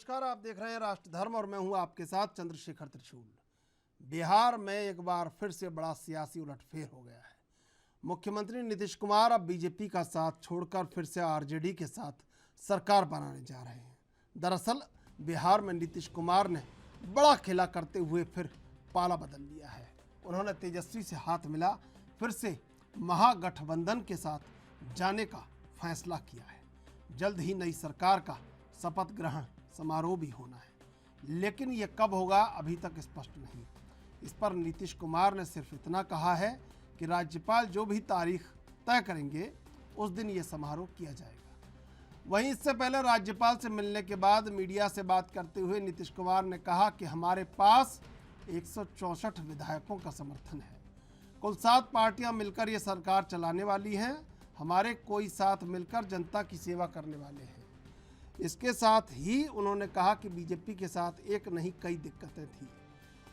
नमस्कार, आप देख रहे हैं राष्ट्र धर्म और मैं हूं आपके साथ चंद्रशेखर त्रिशूल। बिहार में एक बार फिर से बड़ा सियासी उलटफेर हो गया है। मुख्यमंत्री नीतीश कुमार अब बीजेपी का साथ छोड़कर फिर से आरजेडी के साथ सरकार बनाने जा रहे हैं। दरअसल बिहार में नीतीश कुमार ने बड़ा खेला करते हुए फिर पाला बदल लिया है। उन्होंने तेजस्वी से हाथ मिला फिर से महागठबंधन के साथ जाने का फैसला किया है। जल्द ही नई सरकार का शपथ ग्रहण समारोह भी होना है, लेकिन ये कब होगा अभी तक स्पष्ट नहीं। इस पर नीतीश कुमार ने सिर्फ इतना कहा है कि राज्यपाल जो भी तारीख तय करेंगे उस दिन ये समारोह किया जाएगा। वहीं इससे पहले राज्यपाल से मिलने के बाद मीडिया से बात करते हुए नीतीश कुमार ने कहा कि हमारे पास 164 विधायकों का समर्थन है। कुल 7 पार्टियां मिलकर ये सरकार चलाने वाली हैं। हमारे कोई साथ मिलकर जनता की सेवा करने वाले हैं। इसके साथ ही उन्होंने कहा कि बीजेपी के साथ एक नहीं कई दिक्कतें थी।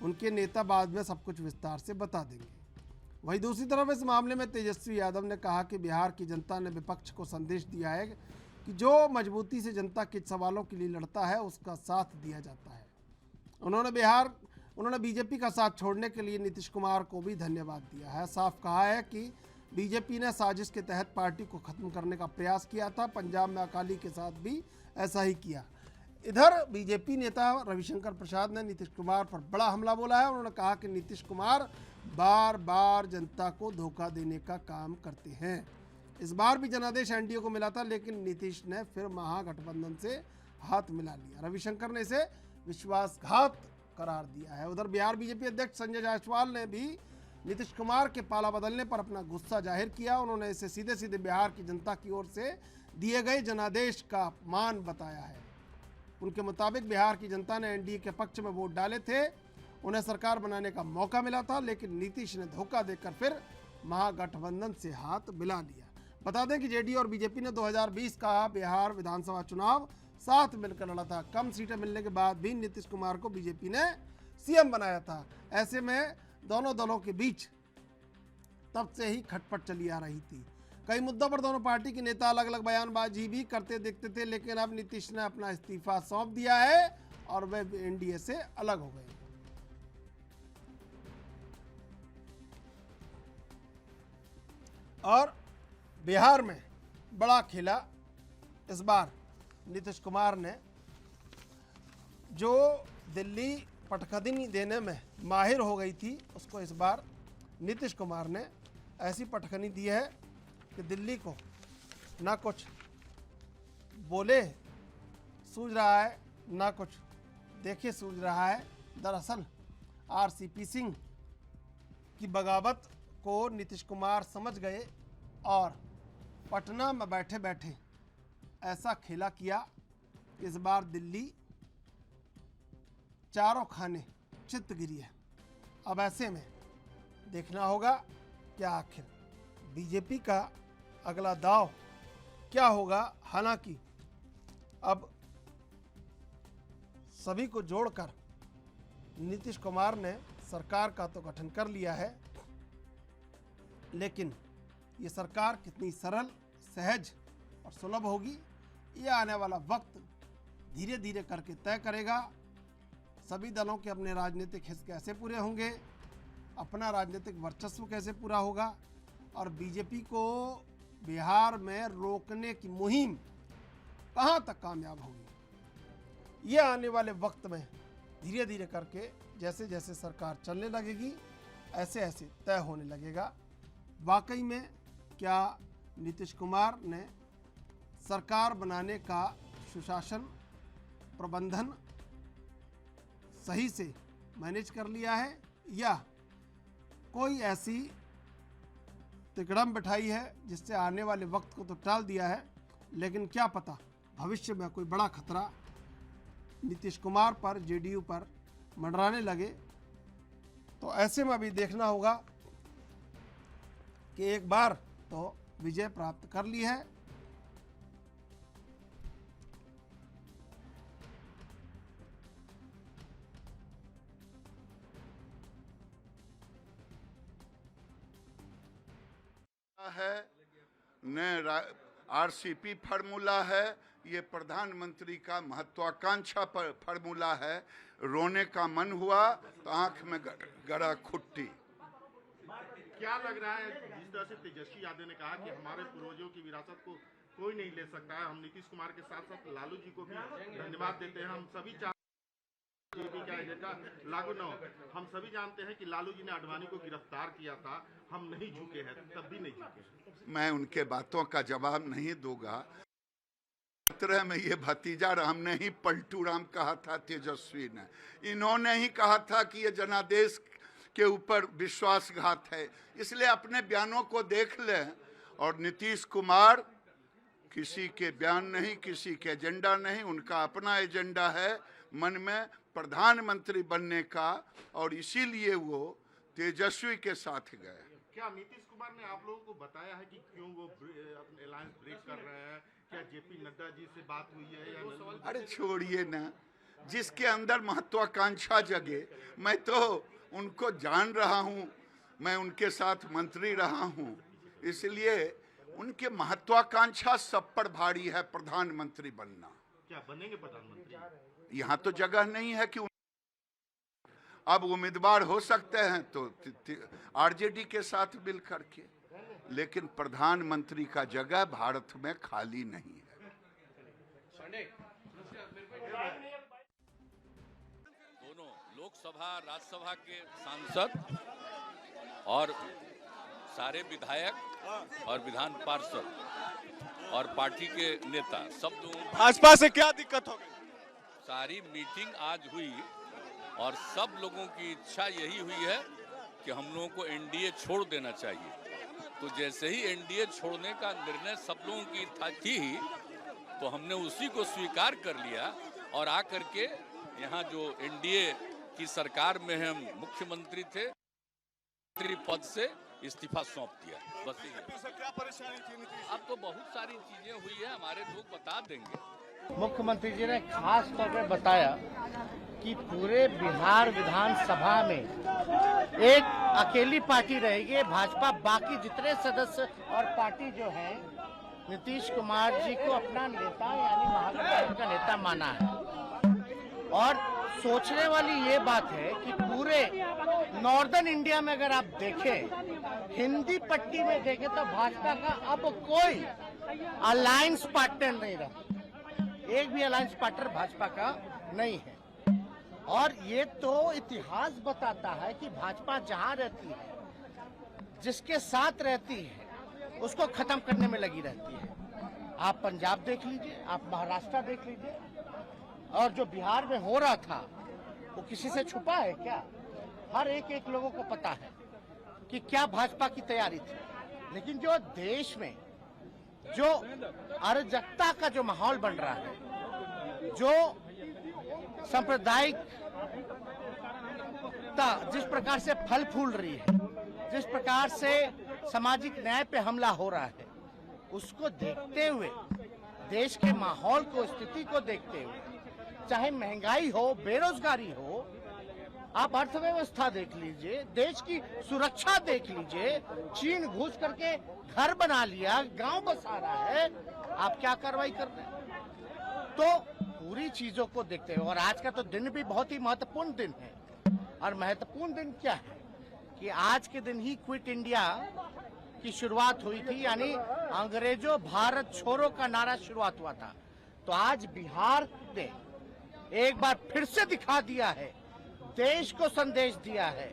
उनके नेता बाद में सब कुछ विस्तार से बता देंगे। वहीं दूसरी तरफ इस मामले में तेजस्वी यादव ने कहा कि बिहार की जनता ने विपक्ष को संदेश दिया है कि जो मजबूती से जनता के सवालों के लिए लड़ता है उसका साथ दिया जाता है। उन्होंने बीजेपी का साथ छोड़ने के लिए नीतीश कुमार को भी धन्यवाद दिया है। साफ कहा है कि बीजेपी ने साजिश के तहत पार्टी को खत्म करने का प्रयास किया था। पंजाब में अकाली के साथ भी ऐसा ही किया। इधर बीजेपी नेता रविशंकर प्रसाद ने नीतीश कुमार पर बड़ा हमला बोला है। उन्होंने कहा कि नीतीश कुमार बार बार जनता को धोखा देने का काम करते हैं। इस बार भी जनादेश एनडीए को मिला था, लेकिन नीतीश ने फिर महागठबंधन से हाथ मिला लिया। रविशंकर ने इसे विश्वासघात करार दिया है। उधर बिहार बीजेपी अध्यक्ष संजय जायसवाल ने भी नीतीश कुमार के पाला बदलने पर अपना गुस्सा जाहिर किया। उन्होंने इसे सीधे सीधे बिहार की जनता की ओर से दिए गए जनादेश का अपमान बताया है। उनके मुताबिक बिहार की जनता ने एनडीए के पक्ष में वोट डाले थे, उन्हें सरकार बनाने का मौका मिला था, लेकिन नीतीश ने धोखा देकर फिर महागठबंधन से हाथ मिला लिया। बता दें कि जेडीयू और बीजेपी ने 2020 का बिहार विधानसभा चुनाव साथ मिलकर लड़ा था। कम सीटें मिलने के बाद भी नीतीश कुमार को बीजेपी ने सीएम बनाया था। ऐसे में दोनों दलों के बीच तब से ही खटपट चली आ रही थी। कई मुद्दों पर दोनों पार्टी के नेता अलग अलग बयानबाजी भी करते दिखते थे, लेकिन अब नीतीश ने अपना इस्तीफा सौंप दिया है और वे एनडीए से अलग हो गए। और बिहार में बड़ा खेला इस बार नीतीश कुमार ने। जो दिल्ली पटखनी देने में माहिर हो गई थी, उसको इस बार नीतीश कुमार ने ऐसी पटखनी दी है कि दिल्ली को ना कुछ बोले सूझ रहा है, ना कुछ देखे सूझ रहा है। दरअसल आरसीपी सिंह की बगावत को नीतीश कुमार समझ गए और पटना में बैठे बैठे ऐसा खेला किया कि इस बार दिल्ली चारों खाने चित्त गिरी है। अब ऐसे में देखना होगा कि आखिर बीजेपी का अगला दाव क्या होगा। हालांकि अब सभी को जोड़कर नीतीश कुमार ने सरकार का तो गठन कर लिया है, लेकिन ये सरकार कितनी सरल, सहज और सुलभ होगी, ये आने वाला वक्त धीरे धीरे करके तय करेगा। सभी दलों के अपने राजनीतिक हित कैसे पूरे होंगे, अपना राजनीतिक वर्चस्व कैसे पूरा होगा और बीजेपी को बिहार में रोकने की मुहिम कहां तक कामयाब होगी, ये आने वाले वक्त में धीरे धीरे करके जैसे जैसे सरकार चलने लगेगी ऐसे ऐसे तय होने लगेगा। वाकई में क्या नीतीश कुमार ने सरकार बनाने का सुशासन प्रबंधन सही से मैनेज कर लिया है, या कोई ऐसी तिकड़म बिठाई है जिससे आने वाले वक्त को तो टाल दिया है, लेकिन क्या पता भविष्य में कोई बड़ा खतरा नीतीश कुमार पर, जेडीयू पर मंडराने लगे। तो ऐसे में अभी देखना होगा कि एक बार तो विजय प्राप्त कर ली है। है न आरसीपी फार्मूला है ये प्रधानमंत्री का महत्वाकांक्षा पर फार्मूला है। रोने का मन हुआ तो आंख में गड़ा खुट्टी। क्या लग रहा है, जिस तरह से तेजस्वी यादव ने कहा कि हमारे पूर्वजों की विरासत को कोई नहीं ले सकता है, हम नीतीश कुमार के साथ साथ लालू जी को भी धन्यवाद देते हैं। हम सभी का एजेंडा लागू न हो। हम सभी जानते हैं कि लालू जी ने आडवाणी को गिरफ्तार किया था, हम नहीं झुके हैं, तब भी नहीं झुके। मैं उनके बातों का जवाब नहीं दूंगा। तरह में ये भतीजा राम ने ही पलटू राम कहा था तेजस्वी ने। इन्होंने ही कहा था कि ये जनादेश के ऊपर विश्वासघात है। इसलिए अपने बयानों को देख लें। और नीतीश कुमार किसी के बयान नहीं, किसी के एजेंडा नहीं, उनका अपना एजेंडा है मन में प्रधानमंत्री बनने का, और इसीलिए वो तेजस्वी के साथ गए। क्या नीतीश कुमार ने आप लोगों को बताया है कि क्यों वो अपने अलायंस ब्रेक कर रहे हैं? क्या जेपी नड्डा जी से बात हुई है या नहीं? अरे छोड़िए ना, जिसके अंदर महत्वाकांक्षा जगे। मैं तो उनको जान रहा हूँ, मैं उनके साथ मंत्री रहा हूँ, इसलिए उनके महत्वाकांक्षा सब पर भारी है प्रधानमंत्री बनना। क्या बनेंगे प्रधानमंत्री? यहाँ तो जगह नहीं है कि अब उम्मीदवार हो सकते हैं तो आरजेडी के साथ मिल करके, लेकिन प्रधानमंत्री का जगह भारत में खाली नहीं है। दोनों लोकसभा राज्यसभा के सांसद और सारे विधायक और विधान पार्षद और पार्टी के नेता सब लोग, भाजपा से क्या दिक्कत हो गई? सारी मीटिंग आज हुई और सब लोगों की इच्छा यही हुई है कि हम लोगों को एनडीए छोड़ देना चाहिए। तो जैसे ही एनडीए छोड़ने का निर्णय सब लोगों की थी, तो हमने उसी को स्वीकार कर लिया और आकर के यहाँ जो एनडीए की सरकार में हम मुख्यमंत्री थे, मंत्री पद से इस्तीफा सौंप दिया। बस ये क्या परेशानी थी नीतीश? अब तो बहुत सारी चीजें हुई है, हमारे लोग बता देंगे। मुख्यमंत्री जी ने खास तौर पर बताया कि पूरे बिहार विधानसभा में एक अकेली पार्टी रहेगी भाजपा, बाकी जितने सदस्य और पार्टी जो है नीतीश कुमार जी को अपना नेता यानी महागठबंधन का नेता माना है। और सोचने वाली ये बात है कि पूरे नॉर्दर्न इंडिया में अगर आप देखें, हिंदी पट्टी में देखें तो भाजपा का अब कोई अलायंस पार्टनर नहीं रहा, एक भी अलायंस पार्टनर भाजपा का नहीं है। और ये तो इतिहास बताता है कि भाजपा जहां रहती है, जिसके साथ रहती है, उसको खत्म करने में लगी रहती है। आप पंजाब देख लीजिए, आप महाराष्ट्र देख लीजिए, और जो बिहार में हो रहा था वो किसी से छुपा है क्या? हर एक लोगों को पता है कि क्या भाजपा की तैयारी थी। लेकिन जो देश में जो अराजकता का जो माहौल बन रहा है, जो सांप्रदायिकता जिस प्रकार से फल फूल रही है, जिस प्रकार से सामाजिक न्याय पे हमला हो रहा है, उसको देखते हुए, देश के माहौल को, स्थिति को देखते हुए, चाहे महंगाई हो, बेरोजगारी हो, आप अर्थव्यवस्था देख लीजिए, देश की सुरक्षा देख लीजिए, चीन घुस करके घर बना लिया, गांव बसा रहा है, आप क्या कार्रवाई कर रहे हैं? तो पूरी चीजों को देखते हुए, और आज का तो दिन भी बहुत ही महत्वपूर्ण दिन है। और महत्वपूर्ण दिन क्या है कि आज के दिन ही क्विट इंडिया की शुरुआत हुई थी, यानी अंग्रेजों भारत छोड़ो का नारा शुरुआत हुआ था। तो आज बिहार ने एक बार फिर से दिखा दिया है, देश को संदेश दिया है,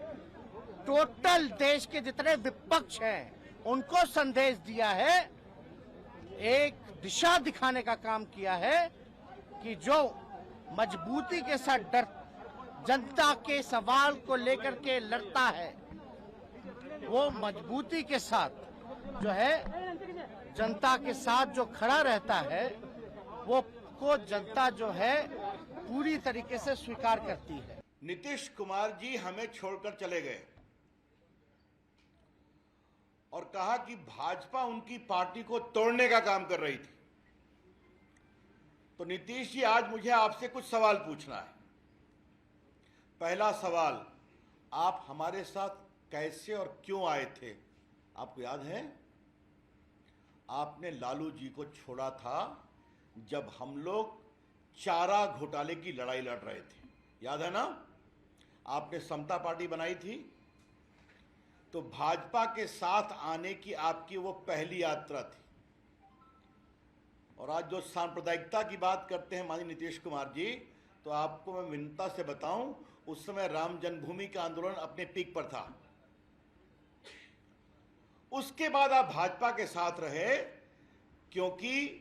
टोटल देश के जितने विपक्ष हैं उनको संदेश दिया है, एक दिशा दिखाने का काम किया है कि जो मजबूती के साथ जनता के सवाल को लेकर के लड़ता है, वो मजबूती के साथ जो है जनता के साथ जो खड़ा रहता है, वो को जनता जो है पूरी तरीके से स्वीकार करती है। नीतीश कुमार जी हमें छोड़कर चले गए और कहा कि भाजपा उनकी पार्टी को तोड़ने का काम कर रही थी। तो नीतीश जी, आज मुझे आपसे कुछ सवाल पूछना है। पहला सवाल, आप हमारे साथ कैसे और क्यों आए थे? आपको याद है? आपने लालू जी को छोड़ा था जब हम लोग चारा घोटाले की लड़ाई लड़ रहे थे, याद है ना? आपने समता पार्टी बनाई थी, तो भाजपा के साथ आने की आपकी वो पहली यात्रा थी। और आज जो सांप्रदायिकता की बात करते हैं माननीय नीतीश कुमार जी, तो आपको मैं विनम्रता से बताऊं, उस समय राम जन्मभूमि का आंदोलन अपने पीक पर था। उसके बाद आप भाजपा के साथ रहे, क्योंकि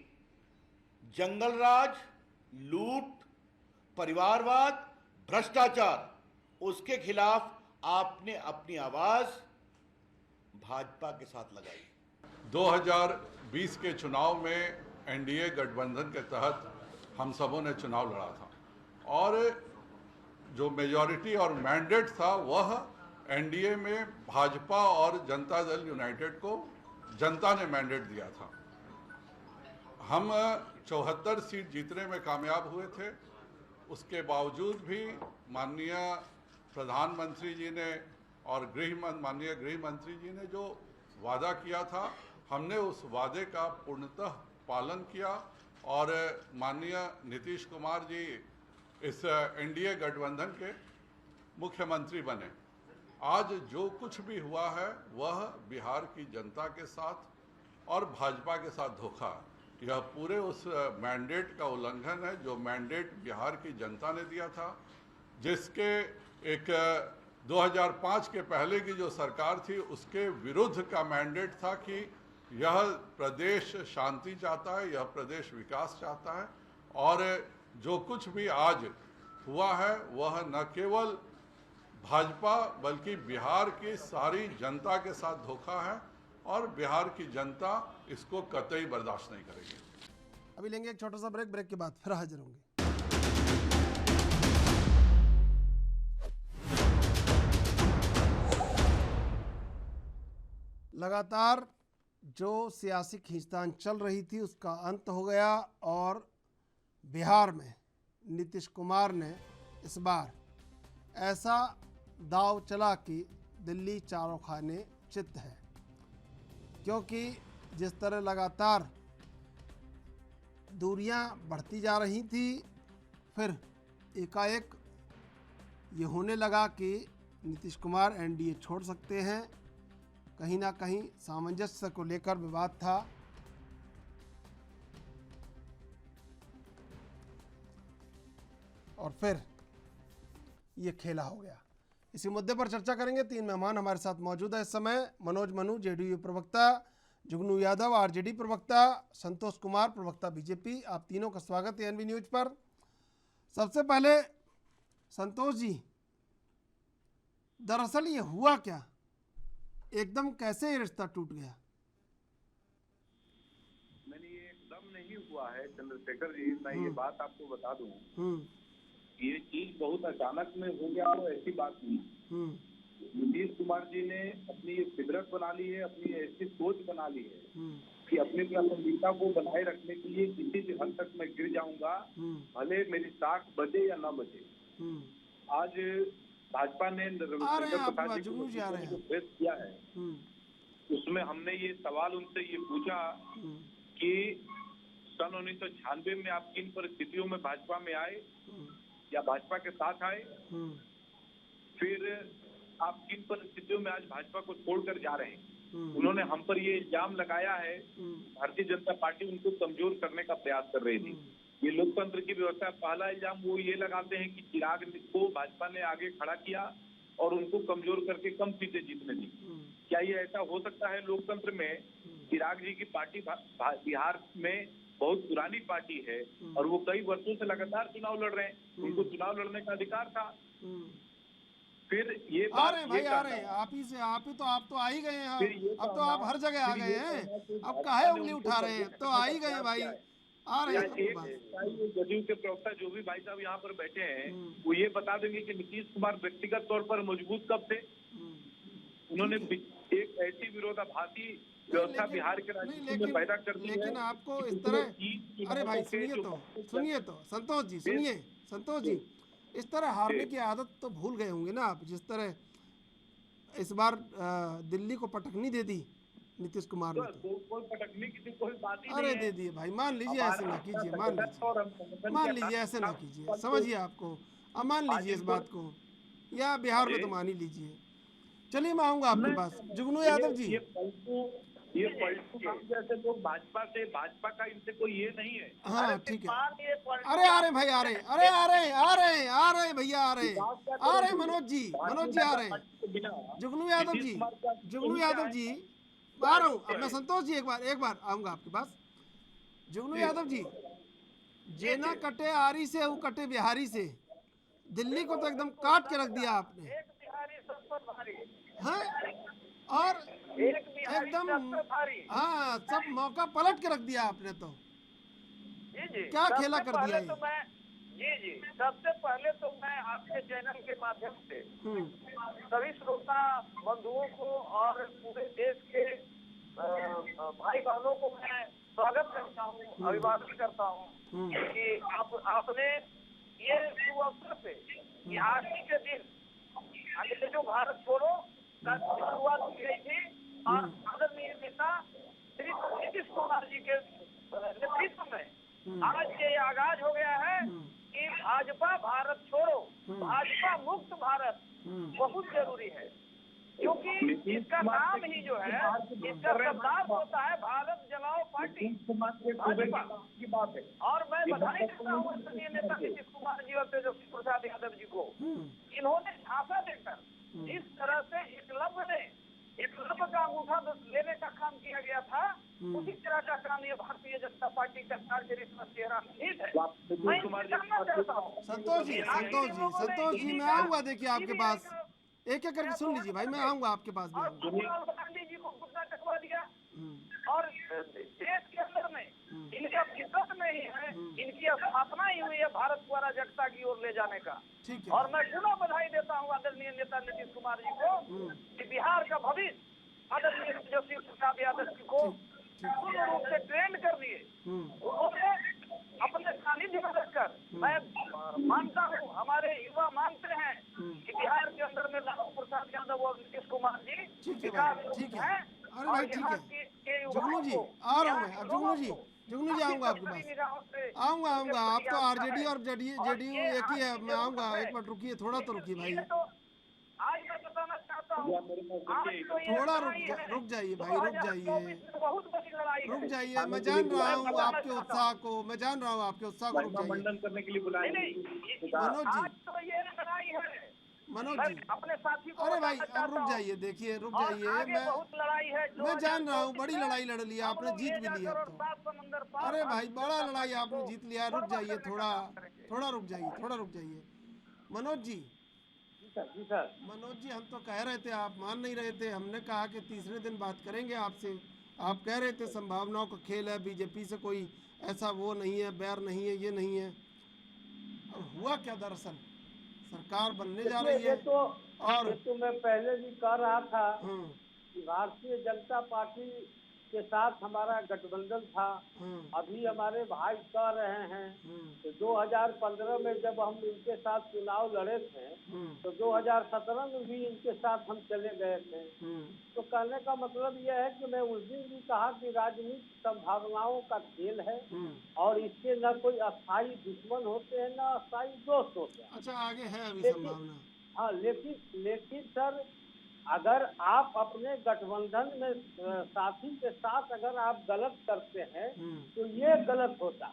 जंगल राज, लूट, परिवारवाद, भ्रष्टाचार, उसके खिलाफ आपने अपनी आवाज भाजपा के साथ लगाई। 2020 के चुनाव में एनडीए गठबंधन के तहत हम सबों ने चुनाव लड़ा था और जो मेजॉरिटी और मैंडेट था वह एनडीए में भाजपा और जनता दल यूनाइटेड को जनता ने मैंडेट दिया था। हम 74 सीट जीतने में कामयाब हुए थे। उसके बावजूद भी माननीय प्रधानमंत्री जी ने और माननीय गृह मंत्री जी ने जो वादा किया था, हमने उस वादे का पूर्णतः पालन किया और माननीय नीतीश कुमार जी इस एनडीए गठबंधन के मुख्यमंत्री बने। आज जो कुछ भी हुआ है वह बिहार की जनता के साथ और भाजपा के साथ धोखा है। यह पूरे उस मैंडेट का उल्लंघन है जो मैंडेट बिहार की जनता ने दिया था, जिसके एक 2005 के पहले की जो सरकार थी उसके विरुद्ध का मैंडेट था कि यह प्रदेश शांति चाहता है, यह प्रदेश विकास चाहता है। और जो कुछ भी आज हुआ है वह न केवल भाजपा बल्कि बिहार की सारी जनता के साथ धोखा है और बिहार की जनता इसको कतई बर्दाश्त नहीं करेगी। अभी लेंगे एक छोटा सा ब्रेक के बाद फिर हाजिर होंगे। लगातार जो सियासी खींचतान चल रही थी उसका अंत हो गया और बिहार में नीतीश कुमार ने इस बार ऐसा दाव चला कि दिल्ली चारों खाने चित है, क्योंकि जिस तरह लगातार दूरियां बढ़ती जा रही थी, फिर एकाएक ये होने लगा कि नीतीश कुमार एनडीए छोड़ सकते हैं। कहीं ना कहीं सामंजस्य को लेकर विवाद था। और फिर ये खेला हो गया। इसी मुद्दे पर चर्चा करेंगे। 3 मेहमान हमारे साथ मौजूद है इस समय। मनोज मनु जेडीयू प्रवक्ता, जुगनू यादव आरजेडी प्रवक्ता, संतोष कुमार प्रवक्ता बीजेपी। आप तीनों का स्वागत है एनवी न्यूज पर। सबसे पहले संतोष जी, दरअसल ये हुआ क्या, एकदम कैसे ये रिश्ता टूट गया? नहीं, ये एकदम नहीं हुआ है चंद्रशेखर जी। मैं ये बात आपको बता दूं, ये चीज बहुत अचानक में हो गया और ऐसी बात नहीं। नीतीश कुमार जी ने अपनी ये फितरत बना ली है, अपनी ऐसी सोच बना ली है कि अपनी प्राथमिकता को बनाए रखने के लिए किसी भी हद तक मैं गिर जाऊंगा, भले मेरी साख बजे या न बजे। आज भाजपा ने प्रेस किया है, उसमें हमने ये सवाल उनसे ये पूछा कि सन 1996 में आप किन परिस्थितियों में भाजपा में आए या भाजपा के साथ आए, फिर आप किन परिस्थितियों में आज भाजपा को छोड़कर जा रहे हैं। उन्होंने हम पर ये इल्जाम लगाया है, भारतीय जनता पार्टी उनको कमजोर करने का प्रयास कर रही थी। ये लोकतंत्र की व्यवस्था, पहला इल्जाम वो ये लगाते हैं कि चिराग को भाजपा ने आगे खड़ा किया और उनको कमजोर करके कम सीटें जीतने दी। क्या ये ऐसा हो सकता है लोकतंत्र में? चिराग जी की पार्टी बिहार में बहुत पुरानी पार्टी है और वो कई वर्षों से लगातार चुनाव लड़ रहे हैं, उनको चुनाव लड़ने का अधिकार था। फिर ये आ रहे हैं भाई, आ रहे हैं आप तो आ ही गए हैं। अब तो आप हर जगह आ गए हैं, अब काहे उंगली उठा रहे हैं? तो आ ही गए हैं भाई, आ रहे हैं। जदयू के प्रवक्ता जो भी भाई साहब यहाँ पर बैठे हैं वो ये बता देंगे कि नीतीश कुमार व्यक्तिगत तौर पर मजबूत कब थे? उन्होंने एक ऐसी विरोधाभासी व्यवस्था बिहार के राजनीति में पैदा कर दी है। लेकिन आपको इस तरह, अरे भाई सुनिए तो संतोष जी, सुनिए संतोष जी, इस तरह हारने की आदत तो भूल गए होंगे ना आप। जिस तरह इस बार दिल्ली को पटकनी दे दी नीतीश कुमार ने तो। कोई पटकने की तो कोई बात ही अरे नहीं दे है। दिए भाई, मान लीजिए ऐसे ना कीजिए, मान और हम लीजिए, संगठन मान के लीजिए आधार ऐसे ना पर कीजिए, समझिए आपको, अब मान लीजिए इस इनको- बात को, या बिहार में तो मान ही लीजिए। चलिए मैं आऊँगा आपके नहीं, पास, जुगनू यादव जी। ये पलटू काम जैसे लोग भाजपा का इनसे कोई ये नहीं है। हाँ ठीक है, ये पलटू अरे आ रहे भाई, आ रहे, अरे आ रहे, आ रहे, आ रहे भैया, आ रहे, आ रहे मनोज जी, मनोज जी आ रहे हैं, जुगनू यादव जी, जुगनू यादव जी, आ रहा हूँ अब मैं। संतोष जी एक बार आऊँगा आपके पास। जुगनू यादव जी, जेना कटे आरी से वो कटे बिहारी से, दिल्ली को तो एकदम काट के रख दिया आपने, एक बिहारी सब पर भारी, हैं? और एक बिहारी एकदम, सब पर भारी। हाँ सब मौका पलट के रख दिया आपने तो। जी जी, क्या सबसे खेला कर पहले दिया तो मैं, जी सबसे पहले तो मैं आपके चैनल के माध्यम से सभी श्रोता बंधुओं को और पूरे देश के भाई बहनों को मैं स्वागत करता हूँ, अभिवादन करता हूँ कि आपने ये अवसर पे कि आज ही के दिन ये जो भारत छोड़ो का शुरुआत की गई थी और आदरणीय नेता श्री नीतीश कुमार जी के नेतृत्व में आज ये आगाज हो गया है कि भाजपा भारत छोड़ो, भाजपा मुक्त भारत बहुत जरूरी है, क्योंकि इसका नाम ही जो है, इसका शब्दार्थ होता है भारत जलाओ पार्टी भाजपा की बात है। और मैं बधाई देता हूँ आदरणीय नेता नीतीश कुमार जी और तेजस्वी प्रसाद यादव जी को, इन्होंने झांसा देकर जिस तरह से एकलव्य का अंगूठा लेने का काम किया गया था, उसी तरह का काम ये भारतीय जनता पार्टी का कार्यचरित्र चेहरा नहीं है। मैं जानना चाहता हूँ संतोष जी, संतोष जी मैं आऊँगा, देखिए आपके पास, एक एक करके सुन लीजिए भाई, मैं आऊँगा आपके पास भी आऊँगा। राहुल गांधी जी को गुस्सा टकवा दिया और देश के अंदर में इनका फितरत नहीं है, इनकी स्थापना ही हुई है भारत को अराजकता की ओर ले जाने का। ठीक है, और मैं पुनः बधाई देता हूँ आदरणीय नेता नीतीश कुमार जी को कि बिहार का भविष्य आदरणीय तेजस्वी प्रसाद यादव जी को पूर्ण रूप से ट्रेंड कर दिए। उन्होंने अपने सानिध्य में रखकर, मैं मानता हूँ, हमारे युवा मानते हैं कि बिहार के अंदर में लालू प्रसाद यादव और नीतीश कुमार जी विकास है। अरे भाई ठीक है, जुगनू जी आ रहा हूँ मैं, अब जुगनू जी आऊँगा आपके पास, आऊँगा, आप तो आरजेडी और जेडीयू एक ही है, मैं आऊँगा, एक मिनट रुकिए, थोड़ा तो रुकिए भाई, आज मैं बताना चाहता हूँ, थोड़ा रुक जाइए भाई, रुक जाइए, बहुत बड़ी लड़ाई रुक जाइए, मैं जान रहा हूँ आपके उत्साह को, मैं जान रहा हूँ आपके उत्साह को, रुक जाइए करने के लिए बुलाया। मनोज जी, तो ये लड़ाई है मनोज जी, अपने साथी को। अरे भाई अब रुक जाइए, देखिए रुक जाइए, बहुत लड़ाई है, मैं जान रहा हूँ, बड़ी लड़ाई लड़ लिया आपने, जीत भी लिया अब तो। अरे भाई बड़ा लड़ाई आपने जीत लिया, रुक जाइए, थोड़ा रुक जाइए, मनोज जी, मनोज जी हम तो कह रहे थे, आप मान नहीं रहे थे, हमने कहा कि तीसरे दिन बात करेंगे आपसे, आप कह रहे थे संभावनाओं का खेल है, बीजेपी से कोई ऐसा वो नहीं है, बैर नहीं है, ये नहीं है, और हुआ क्या दरअसल, सरकार बनने जा रही है। और तो मैं पहले भी कह रहा था कि भारतीय जनता पार्टी के साथ हमारा गठबंधन था, अभी हमारे भाई कह रहे हैं कि 2015 में जब हम इनके साथ चुनाव लड़े थे तो 2017 में भी इनके साथ हम चले गए थे। तो कहने का मतलब यह है कि मैं उस दिन भी कहा कि राजनीति संभावनाओं का खेल है और इसके न कोई अस्थायी दुश्मन होते हैं न अस्थायी दोस्त होते हैं। अच्छा आगे है अभी संभावना? हाँ, लेकिन सर अगर आप अपने गठबंधन में साथी के साथ अगर आप गलत करते हैं तो ये गलत होता।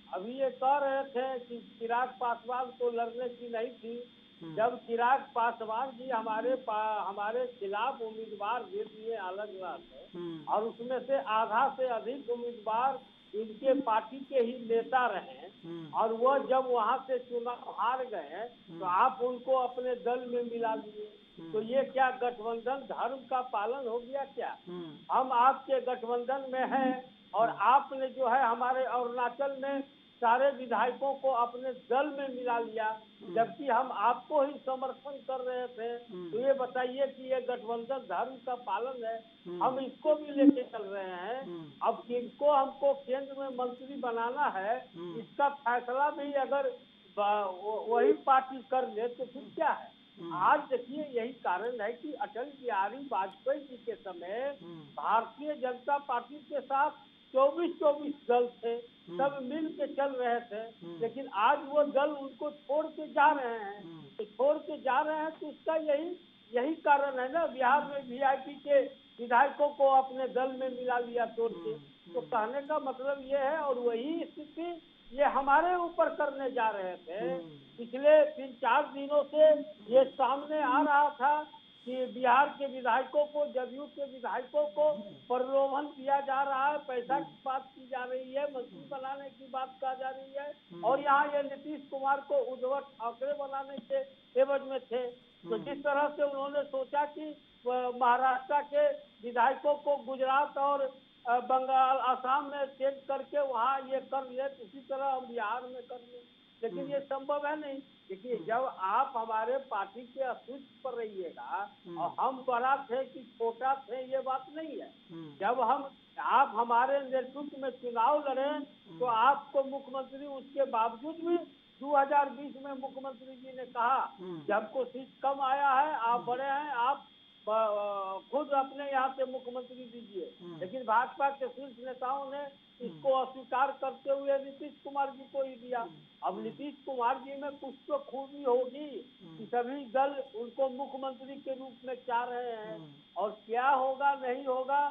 अभी ये कह रहे थे कि चिराग पासवान को लड़ने की नहीं थी, जब चिराग पासवान जी हमारे खिलाफ उम्मीदवार दे दिए अलग अलग और उसमें से आधा से अधिक उम्मीदवार इनके पार्टी के ही नेता रहे और वो जब वहाँ से चुनाव हार गए तो आप उनको अपने दल में मिला लिए, तो ये क्या गठबंधन धर्म का पालन हो गया क्या? हम आपके गठबंधन में हैं और आपने जो है हमारे अरुणाचल में सारे विधायकों को अपने दल में मिला लिया, जबकि हम आपको ही समर्थन कर रहे थे। तो ये बताइए कि ये गठबंधन धर्म का पालन है? हम इसको भी लेके चल रहे हैं। अब किनको हमको केंद्र में मंत्री बनाना है, इसका फैसला भी अगर वही पार्टी कर ले तो फिर क्या है? आज देखिए यही कारण है कि अटल बिहारी वाजपेयी जी के समय भारतीय जनता पार्टी के साथ 24 दल थे, सब मिल के चल रहे थे, लेकिन आज वो दल उनको छोड़ के जा रहे हैं। तो छोड़ के जा रहे हैं तो उसका यही कारण है ना, बिहार में वीआईपी के विधायकों को अपने दल में मिला लिया तोड़ के। तो कहने का मतलब ये है, और वही स्थिति ये हमारे ऊपर करने जा रहे थे। पिछले 3-4 दिनों से ये सामने आ रहा था कि बिहार के विधायकों को, जदयू के विधायकों को प्रलोभन दिया जा रहा है, पैसा की बात की जा रही है, मंत्री बनाने की बात कहा जा रही है, और यहाँ ये नीतीश कुमार को उद्धव ठाकरे बनाने के एवज में थे। तो जिस तरह से उन्होंने सोचा कि महाराष्ट्र के विधायकों को गुजरात और बंगाल, आसाम में चेंज करके वहाँ ये कर ले, उसी तरह हम बिहार में कर ले, लेकिन ये संभव है नहीं। देखिए, जब आप हमारे पार्टी के अस्तित्व पर रहिएगा, और हम बड़ा थे कि छोटा थे ये बात नहीं है। जब आप हमारे नेतृत्व में चुनाव लड़े तो आपको मुख्यमंत्री, उसके बावजूद भी 2020 में मुख्यमंत्री जी ने कहा कि हमको सीट कम आया है, आप बड़े हैं, आप खुद अपने यहाँ से मुख्यमंत्री दीजिए, लेकिन भाजपा के शीर्ष नेताओं ने इसको अस्वीकार करते हुए नीतीश कुमार जी को ही दिया। अब नीतीश कुमार जी में कुछ तो खूबी होगी कि सभी दल उनको मुख्यमंत्री के रूप में चाह रहे हैं, और क्या होगा नहीं होगा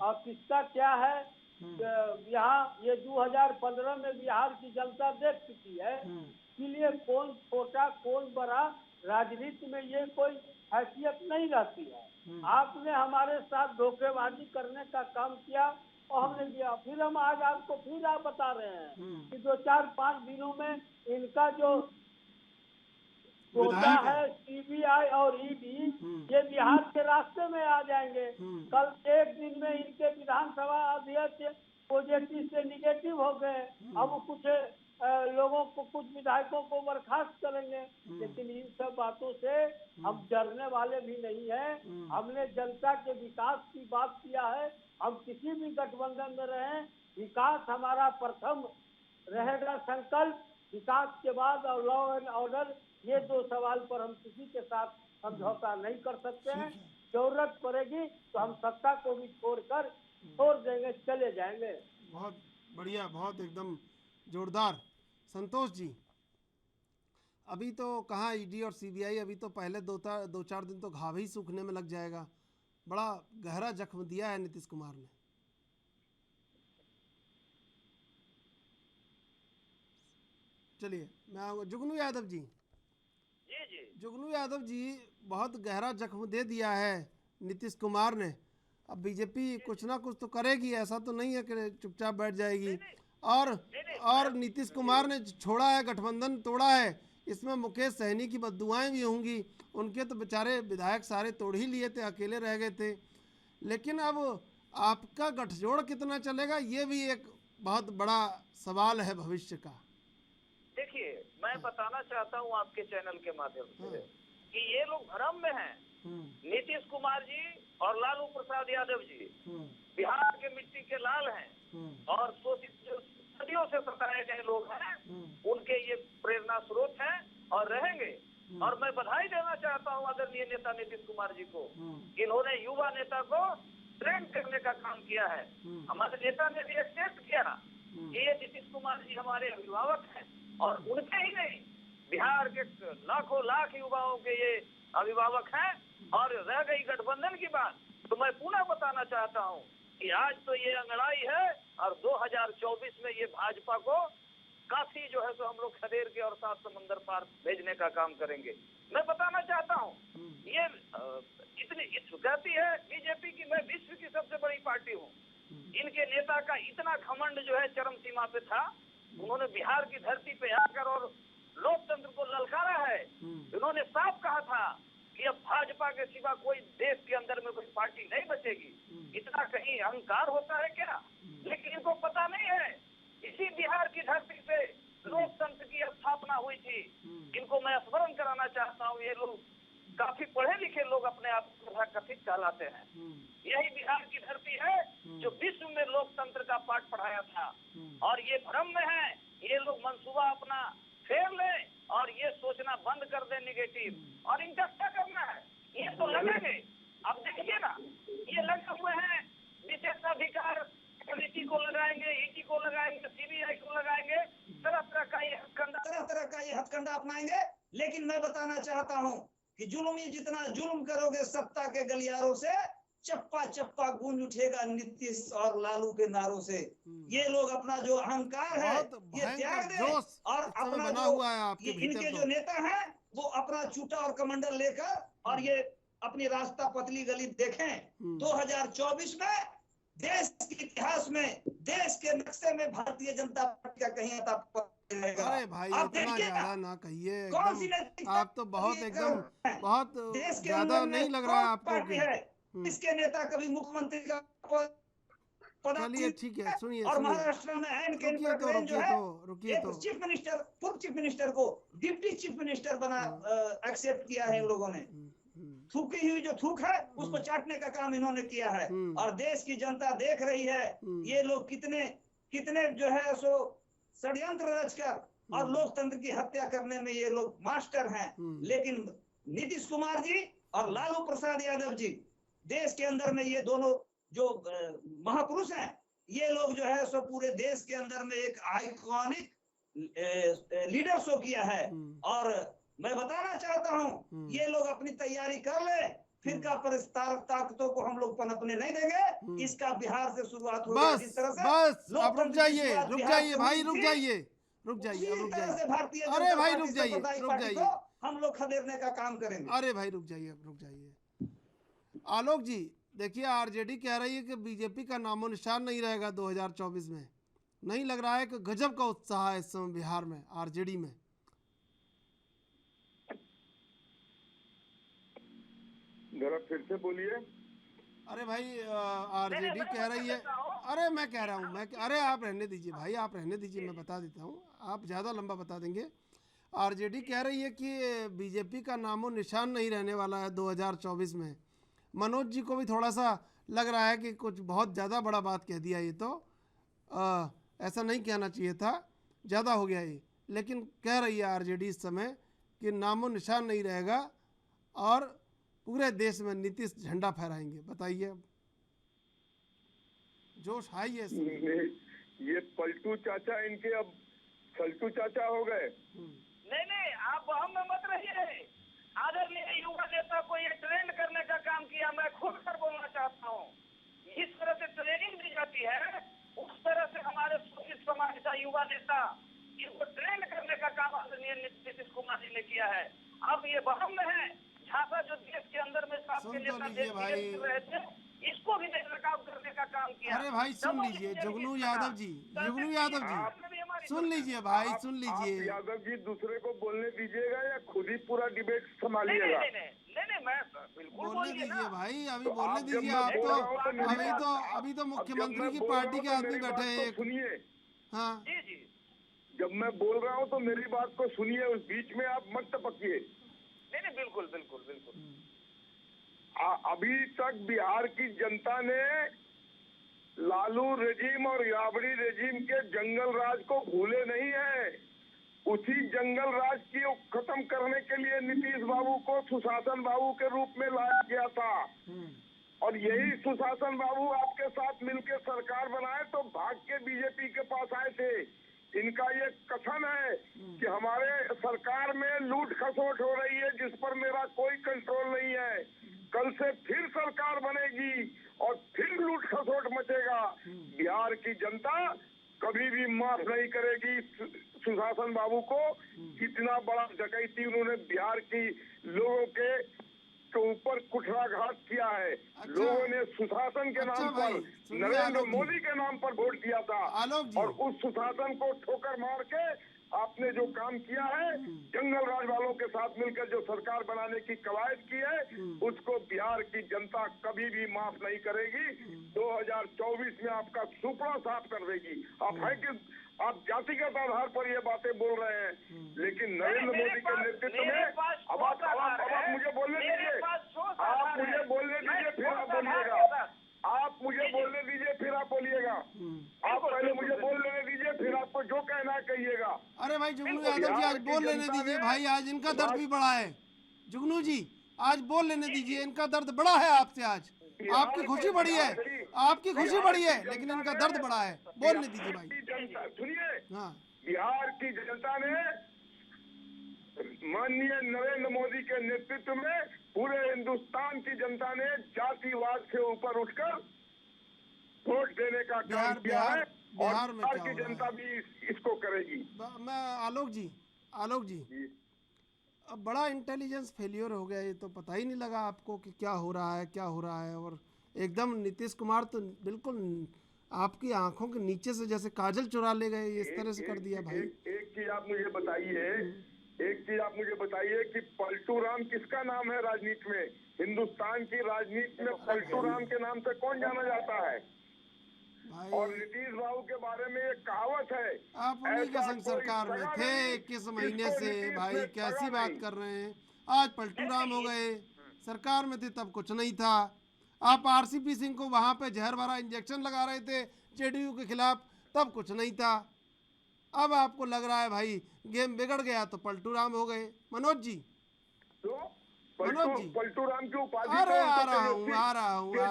और किसका क्या है, यहाँ ये 2015 में बिहार की जनता देख चुकी है। इसलिए कौन छोटा कौन बड़ा, राजनीति में ये कोई हैसियत नहीं रहती है। आपने हमारे साथ धोखेबाजी करने का काम किया और हमने किया, फिर हम आज आपको फिर आप बता रहे हैं कि 2-4-5 दिनों में इनका जो कोटा है सीबीआई और ईडी, ये बिहार के रास्ते में आ जाएंगे। कल एक दिन में इनके विधानसभा अध्यक्ष पॉजिटिव से निगेटिव हो गए, अब कुछ लोगों को, कुछ विधायकों को बर्खास्त करेंगे। लेकिन इन सब बातों से हम डरने वाले भी नहीं है। हमने जनता के विकास की बात किया है, हम किसी भी गठबंधन में रहें, विकास हमारा प्रथम रहेगा संकल्प। विकास के बाद और लॉ एंड ऑर्डर, ये 2 सवाल पर हम किसी के साथ समझौता नहीं कर सकते हैं। जरूरत पड़ेगी तो हम सत्ता को भी छोड़ देंगे, चले जाएंगे। बहुत बढ़िया, बहुत एकदम जोरदार। संतोष जी, अभी तो कहाँ ईडी और सीबीआई, अभी तो पहले 2-4 दिन तो घाव ही सूखने में लग जाएगा। बड़ा गहरा जख्म दिया है नीतीश कुमार ने। चलिए, मैं आऊँगा जुगनू यादव जी। जुगनू यादव जी, बहुत गहरा जख्म दे दिया है नीतीश कुमार ने। अब बीजेपी कुछ ना कुछ तो करेगी, ऐसा तो नहीं है कि चुपचाप बैठ जाएगी। और नीतीश कुमार ने छोड़ा है, गठबंधन तोड़ा है, इसमें मुकेश सहनी की बद्दुआएं भी होंगी। उनके तो बेचारे विधायक सारे तोड़ ही लिए थे, अकेले रह गए थे। लेकिन अब आपका गठजोड़ कितना चलेगा, ये भी एक बहुत बड़ा सवाल है भविष्य का। देखिए, मैं बताना चाहता हूँ आपके चैनल के माध्यम से कि ये लोग भ्रम में हैं। नीतीश कुमार जी और लालू प्रसाद यादव जी बिहार के मिट्टी के लाल हैं और सदियों से सताए गए लोग हैं, उनके ये प्रेरणा स्रोत हैं और रहेंगे। और मैं बधाई देना चाहता हूँ आदरणीय नेता नीतीश कुमार जी को, इन्होंने युवा नेता को ट्रेन करने का काम किया है। हमारे नेता ने भी एक्सेप्ट किया कि ये नीतीश कुमार जी हमारे अभिभावक हैं, और उनके ही नहीं, बिहार के लाखों लाख युवाओं के ये अभिभावक हैं। और रह गई गठबंधन की बात, तो मैं पुनः बताना चाहता हूँ कि आज तो ये अंगड़ाई है, और 2024 में ये भाजपा को काफी जो है तो हम लोग खदेड़ के और 7 समंदर पार भेजने का काम करेंगे। मैं बताना चाहता हूँ, ये इतनी कहती है बीजेपी की मैं विश्व की सबसे बड़ी पार्टी हूँ। इनके नेता का इतना घमंड जो है चरम सीमा पे था। उन्होंने बिहार की धरती पे आकर और लोकतंत्र को ललकारा है। उन्होंने साफ कहा था कि अब भाजपा के सिवा कोई देश के अंदर में कोई पार्टी नहीं बचेगी। इतना कहीं अहंकार होता है क्या? लेकिन इनको पता नहीं है, इसी बिहार की धरती पे लोकतंत्र की स्थापना हुई थी। इनको मैं स्मरण कराना चाहता हूँ, ये लोग काफी पढ़े लिखे लोग अपने आप को कथित कहलाते हैं। यही बिहार की धरती है जो विश्व में लोकतंत्र का पाठ पढ़ाया था। और ये भ्रम में है, ये लोग मंसूबा अपना फेर ले और ये सोचना बंद कर दे निगेटिव। और इनका हथकंडा अपनाएंगे। लेकिन मैं बताना चाहता हूं कि जुल्मी जितना जुल्म करोगे सत्ता के गलियारों से, चप्पा चप्पा गूंज उठेगा नीतीश और लालू के नारों से। ये लोग अपना जो अहंकार है ये त्याग दें और अपना जो इनके जो नेता हैं वो अपना चूटा और कमंडल लेकर और ये अपनी रास्ता पतली गली देखें। 2024 में देश के इतिहास में, देश के नक्शे में भारतीय जनता पार्टी का कहीं अता अरे भाई इतना ज्यादा ना कहिए, आप तो बहुत एकदम बहुत ज्यादा नहीं लग रहा है आपको? इसके नेता कभी मुख्यमंत्री का चलिए ठीक है, सुनिए और महाराष्ट्र में रुकिए तो चीफ मिनिस्टर, पूर्व चीफ मिनिस्टर को डिप्टी चीफ मिनिस्टर बना एक्सेप्ट किया है इन लोगों ने। थूकी हुई जो थूक है उसको चाटने का काम इन्होंने किया है और देश की जनता देख रही है ये लोग कितने कितने जो है सो षड्यंत्र रचकर और लोकतंत्र की हत्या करने में ये लोग मास्टर हैं। लेकिन नीतीश कुमार जी और लालू प्रसाद यादव जी, देश के अंदर में ये दोनों जो महापुरुष हैं, ये लोग जो है सो पूरे देश के अंदर में एक आइकॉनिक लीडर शो किया है। और मैं बताना चाहता हूं ये लोग अपनी तैयारी कर ले, फिर का परिस्तारक ताकतों को हम लोग पनपने नहीं देंगे। इसका बिहार से शुरुआत होगी। बस बस आप रुक जाइए भाई, रुक जाइए अब रुक जाइए। अरे भाई रुक जाइए, हम लोग खदेड़ने का काम करेंगे। अरे भाई रुक जाइए। आलोक जी देखिए, आरजेडी कह रही है कि बीजेपी का नामो निशान नहीं रहेगा 2024 में। नहीं लग रहा है कि गजब का उत्साह है इस समय बिहार में आरजेडी में? जरा फिर से बोलिए। अरे भाई आरजेडी कह रही है, अरे मैं कह रहा हूँ अरे आप रहने दीजिए भाई, आप रहने दीजिए, मैं बता देता हूँ, आप ज़्यादा लंबा बता देंगे। आरजेडी कह रही है कि बीजेपी का नामो निशान नहीं रहने वाला है 2024 में। मनोज जी को भी थोड़ा सा लग रहा है कि कुछ बहुत ज़्यादा बड़ा बात कह दिया, ये तो ऐसा नहीं कहना चाहिए था, ज़्यादा हो गया ये। लेकिन कह रही है आरजेडी इस समय कि नामो निशान नहीं रहेगा और पूरे देश में नीतीश झंडा फहराएंगे। बताइए, जोश हाई है। ये पलटू चाचा इनके अब सल्टू चाचा हो गए। नहीं, आप वहम में मत रहिए। आदरणीय युवा नेता को ये ट्रेंड करने का काम किया। मैं खुद कर बोलना चाहता हूँ, इस तरह से ट्रेनिंग दी जाती है, उस तरह से हमारे शोषित समाज का युवा नेता इनको ट्रेंड करने का काम आदरणीय नीतीश कुमार जी ने किया है। अब ये वहम में है, झांसा जो देश के अंदर में आपके नेता देश कर रहे थे, इसको भी नकाब करने का काम किया। अरे भाई सुन लीजिए जुगनू यादव जी, सुन लीजिए भाई, सुन लीजिए। यादव जी दूसरे को बोलने दीजिएगा या खुद ही पूरा डिबेट संभालिएगा? नहीं, मैं बिल्कुल बोलने दीजिए भाई, अभी बोलने दीजिए। आप तो अभी तो मुख्यमंत्री की पार्टी के आदमी बैठे हैं। सुनिए, हाँ जी, जब मैं बोल रहा हूँ तो मेरी बात को सुनिए, उस बीच में आप मत टपकिए। नहीं, बिल्कुल। अभी तक बिहार की जनता ने लालू रेजिम और राबड़ी रेजिम के जंगल राज को भूले नहीं है। उसी जंगल राज को खत्म करने के लिए नीतीश बाबू को सुशासन बाबू के रूप में लाया गया था और यही सुशासन बाबू आपके साथ मिलकर सरकार बनाए तो भाग के बीजेपी के पास आए थे। इनका ये कथन है कि हमारे सरकार में लूट खसोट हो रही है जिस पर मेरा कोई कंट्रोल नहीं है, कल से फिर सरकार बनेगी और फिर लूट खसोट मचेगा। बिहार की जनता कभी भी माफ नहीं करेगी सुशासन बाबू को। इतना बड़ा डकैती उन्होंने बिहार की लोगों के ऊपर कुठाराघात किया है। लोगों ने सुशासन के नाम पर, नरेंद्र मोदी के नाम पर वोट दिया था और उस सुशासन को ठोकर मार के आपने जो काम किया है, जंगल राज वालों के साथ मिलकर जो सरकार बनाने की कवायद की है, उसको बिहार की जनता कभी भी माफ नहीं करेगी। 2024 में आपका सुपड़ा साफ कर देगी। आप है कि आप जातिगत आधार पर ये बातें बोल रहे हैं, लेकिन नरेंद्र मोदी के नेतृत्व में अब आप मुझे बोलने दीजिए, आप मुझे बोलने दीजिए फिर आप बोलिएगा। आप मुझे बोलने दीजिए फिर आप बोलिएगा। आप पहले मुझे बोल लेने दीजिए, फिर आपको जो कहना है कहिएगा। अरे भाई जुगनू यादव जी आज बोल लेने दीजिए भाई, आज इनका दर्द भी बड़ा है। जुगनू जी आज बोल लेने दीजिए, इनका दर्द बड़ा है आपसे। आज आपकी खुशी बड़ी है, आपकी खुशी बड़ी है, लेकिन इनका दर्द बड़ा है। बोलने दीजिए भाई। सुनिए, हाँ, बिहार की जनता ने माननीय नरेंद्र मोदी के नेतृत्व में पूरे हिंदुस्तान की जनता ने जातिवाद से ऊपर उठकर वोट देने का काम किया है बिहार और में बिहार क्या की हो रहा जनता भी इसको करेगी। मैं आलोक जी अब बड़ा इंटेलिजेंस फेलियर हो गया, ये तो पता ही नहीं लगा आपको कि क्या हो रहा है। और एकदम नीतीश कुमार तो बिल्कुल आपकी आंखों के नीचे से जैसे काजल चुरा ले गए, इस तरह से कर दिया भाई। एक चीज आप मुझे बताइए कि पलटू राम किसका नाम है राजनीति में? हिंदुस्तान की राजनीति में पलटू राम के नाम से कौन जाना जाता है? और नीतीश बाबू के बारे में एक कहावत है, आप उन्हीं के संग सरकार में थे 21 महीने से भाई, कैसी बात कर रहे हैं? आज पलटू राम हो गए, सरकार में थे तब कुछ नहीं था। आप आरसीपी सिंह को वहां पे जहर भरा इंजेक्शन लगा रहे थे जेडीयू के खिलाफ, तब कुछ नहीं था। अब आपको लग रहा है भाई गेम बिगड़ गया तो पलटू राम हो गए। मनोज जी पलटू राम की उपाधि अरे आ रहा हूँ भाई, आ रहा हूँ। अरे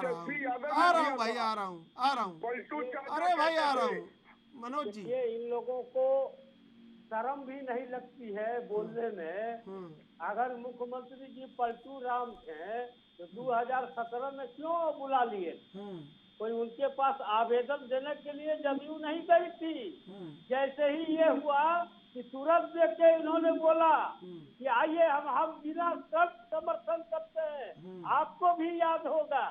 भाई आ रहा हूँ मनोज जी। ये इन लोगों को शर्म भी नहीं लगती है बोलने में। अगर मुख्यमंत्री जी पलटू राम थे तो 2017 में क्यों बुला लिए? कोई उनके पास आवेदन देने के लिए जदयू नहीं गई थी। जैसे ही ये हुआ कि तुरंत देख के इन्होंने बोला कि आइए हम बिना शर्त समर्थन करते हैं, आपको भी याद होगा।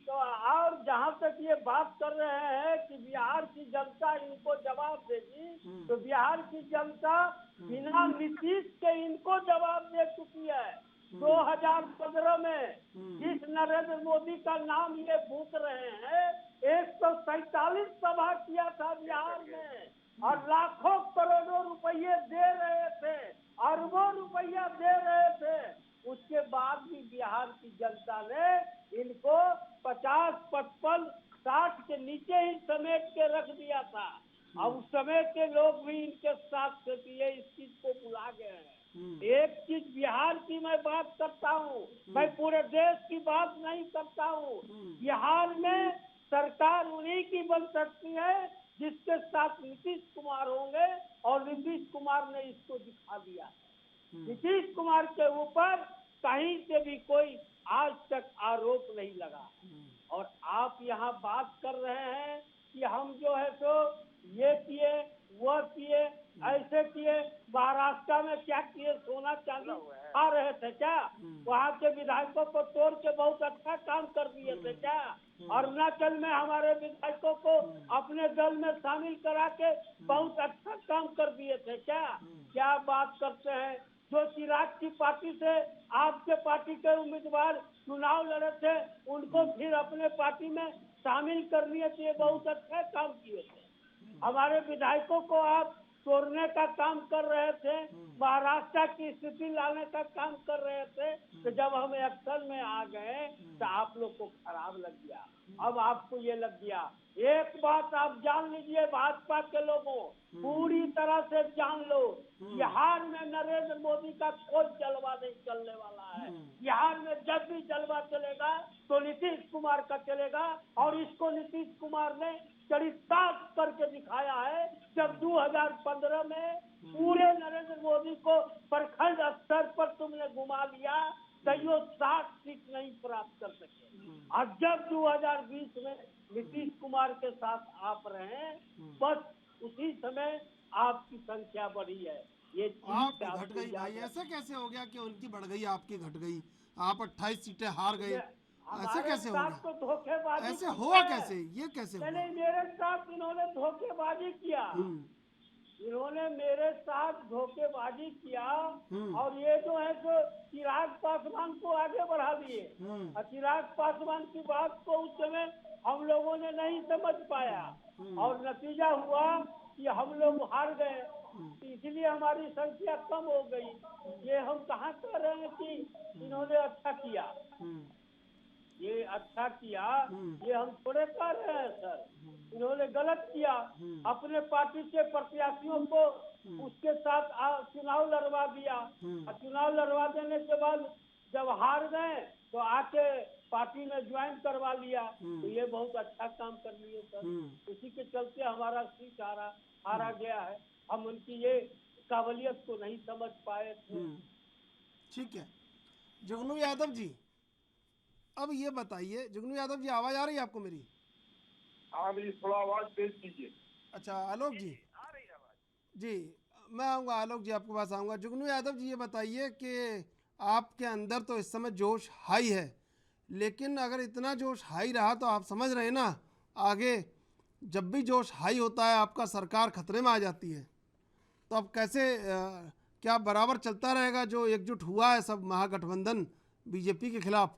तो और जहाँ तक ये बात कर रहे हैं कि बिहार की जनता इनको जवाब देगी, तो बिहार की जनता बिना नीतीश के इनको जवाब दे चुकी है। 2015 में जिस नरेंद्र मोदी का नाम ये फूंक रहे हैं, 147 सभा किया था बिहार में और लाखों करोड़ों रुपये दे रहे थे, अरबों रुपया दे रहे थे। उसके बाद भी बिहार की जनता ने इनको 50, 55, 60 के नीचे ही समेट के रख दिया था। अब उस समय के लोग भी इनके साथ थे, इस चीज को भुला गए हैं। एक चीज बिहार की मैं बात करता हूँ, मैं पूरे देश की बात नहीं करता हूँ। बिहार में सरकार उन्हीं की बन सकती है जिसके साथ नीतीश कुमार होंगे, और नीतीश कुमार ने इसको दिखा दिया। नीतीश कुमार के ऊपर कहीं से भी कोई आज तक आरोप नहीं लगा। और आप यहाँ बात कर रहे हैं कि हम जो है तो ये किए वो किए, ऐसे किए। महाराष्ट्र में क्या किए? सोना चांदी खा रहे थे क्या? वहाँ के विधायकों को तोड़ के बहुत अच्छा काम कर दिए थे क्या? अरुणाचल में हमारे विधायकों को अपने दल में शामिल करा के बहुत अच्छा काम कर दिए थे क्या? क्या बात करते हैं? जो चिराग की पार्टी से आपके पार्टी के उम्मीदवार चुनाव लड़े थे, उनको फिर अपने पार्टी में शामिल कर लिए थे, बहुत अच्छा काम किए थे। हमारे विधायकों को आप तोड़ने का काम कर रहे थे, महाराष्ट्र की स्थिति लाने का काम कर रहे थे। तो जब हम एक्शन में आ गए तो आप लोग को खराब लग गया। अब आपको ये लग गया। एक बात आप जान लीजिए, भाजपा के लोगों, पूरी तरह से जान लो, बिहार में नरेंद्र मोदी का कोई जलवा नहीं चलने वाला है। बिहार में जब भी जलवा चलेगा तो नीतीश कुमार का चलेगा, और इसको नीतीश कुमार ने चरितार्थ करके दिखाया है। जब 2015 में पूरे नरेंद्र मोदी को प्रखंड स्तर पर तुमने घुमा लिया, तैयो 60 सीट नहीं प्राप्त कर सके। और जब 2020 में नीतीश कुमार के साथ आप रहे, बस उसी समय आपकी संख्या बढ़ी है। ये आप घट गई भाई, ऐसे कैसे हो गया कि उनकी बढ़ गई आपकी घट गई? आप 28 सीटें हार गए, ऐसे कैसे हो गया? तो धोखेबाजी ऐसे हुआ कैसे? ये कैसे हुआ? नहीं, मेरे साथ इन्होंने धोखेबाजी किया। इन्होंने मेरे साथ धोखेबाजी किया, और ये जो है तो चिराग पासवान को आगे बढ़ा दिए। और चिराग पासवान की बात को उस समय हम लोगों ने नहीं समझ पाया, और नतीजा हुआ कि हम लोग हार गए। इसलिए हमारी संख्या कम हो गई। ये हम कहाँ कह रहे हैं कि इन्होंने अच्छा किया, ये अच्छा किया, ये हम थोड़े कह रहे हैं सर। इन्होंने गलत किया, अपने पार्टी के प्रत्याशियों को उसके साथ चुनाव लड़वा दिया, और चुनाव लड़वा देने के बाद जब हार गए तो आके पार्टी में ज्वाइन करवा लिया। तो ये बहुत अच्छा काम कर लिए सर। इसी के चलते हमारा सीट हारा गया है। हम उनकी ये काबिलियत को नहीं समझ पाए थे। ठीक है जुगनू यादव जी, अब ये बताइए जुगनू यादव जी, आवाज आ रही है आपको मेरी? हाँ मेरी थोड़ा आवाज तेज कीजिए। अच्छा आलोक जी, जी मैं आऊँगा, आलोक जी आपके पास आऊँगा। जुगनू यादव जी ये बताइए कि आपके अंदर तो इस समय जोश हाई है, लेकिन अगर इतना जोश हाई रहा तो आप समझ रहे हैं ना, आगे जब भी जोश हाई होता है आपका सरकार खतरे में आ जाती है। तो अब कैसे क्या बराबर चलता रहेगा जो एकजुट हुआ है सब महागठबंधन बीजेपी के खिलाफ?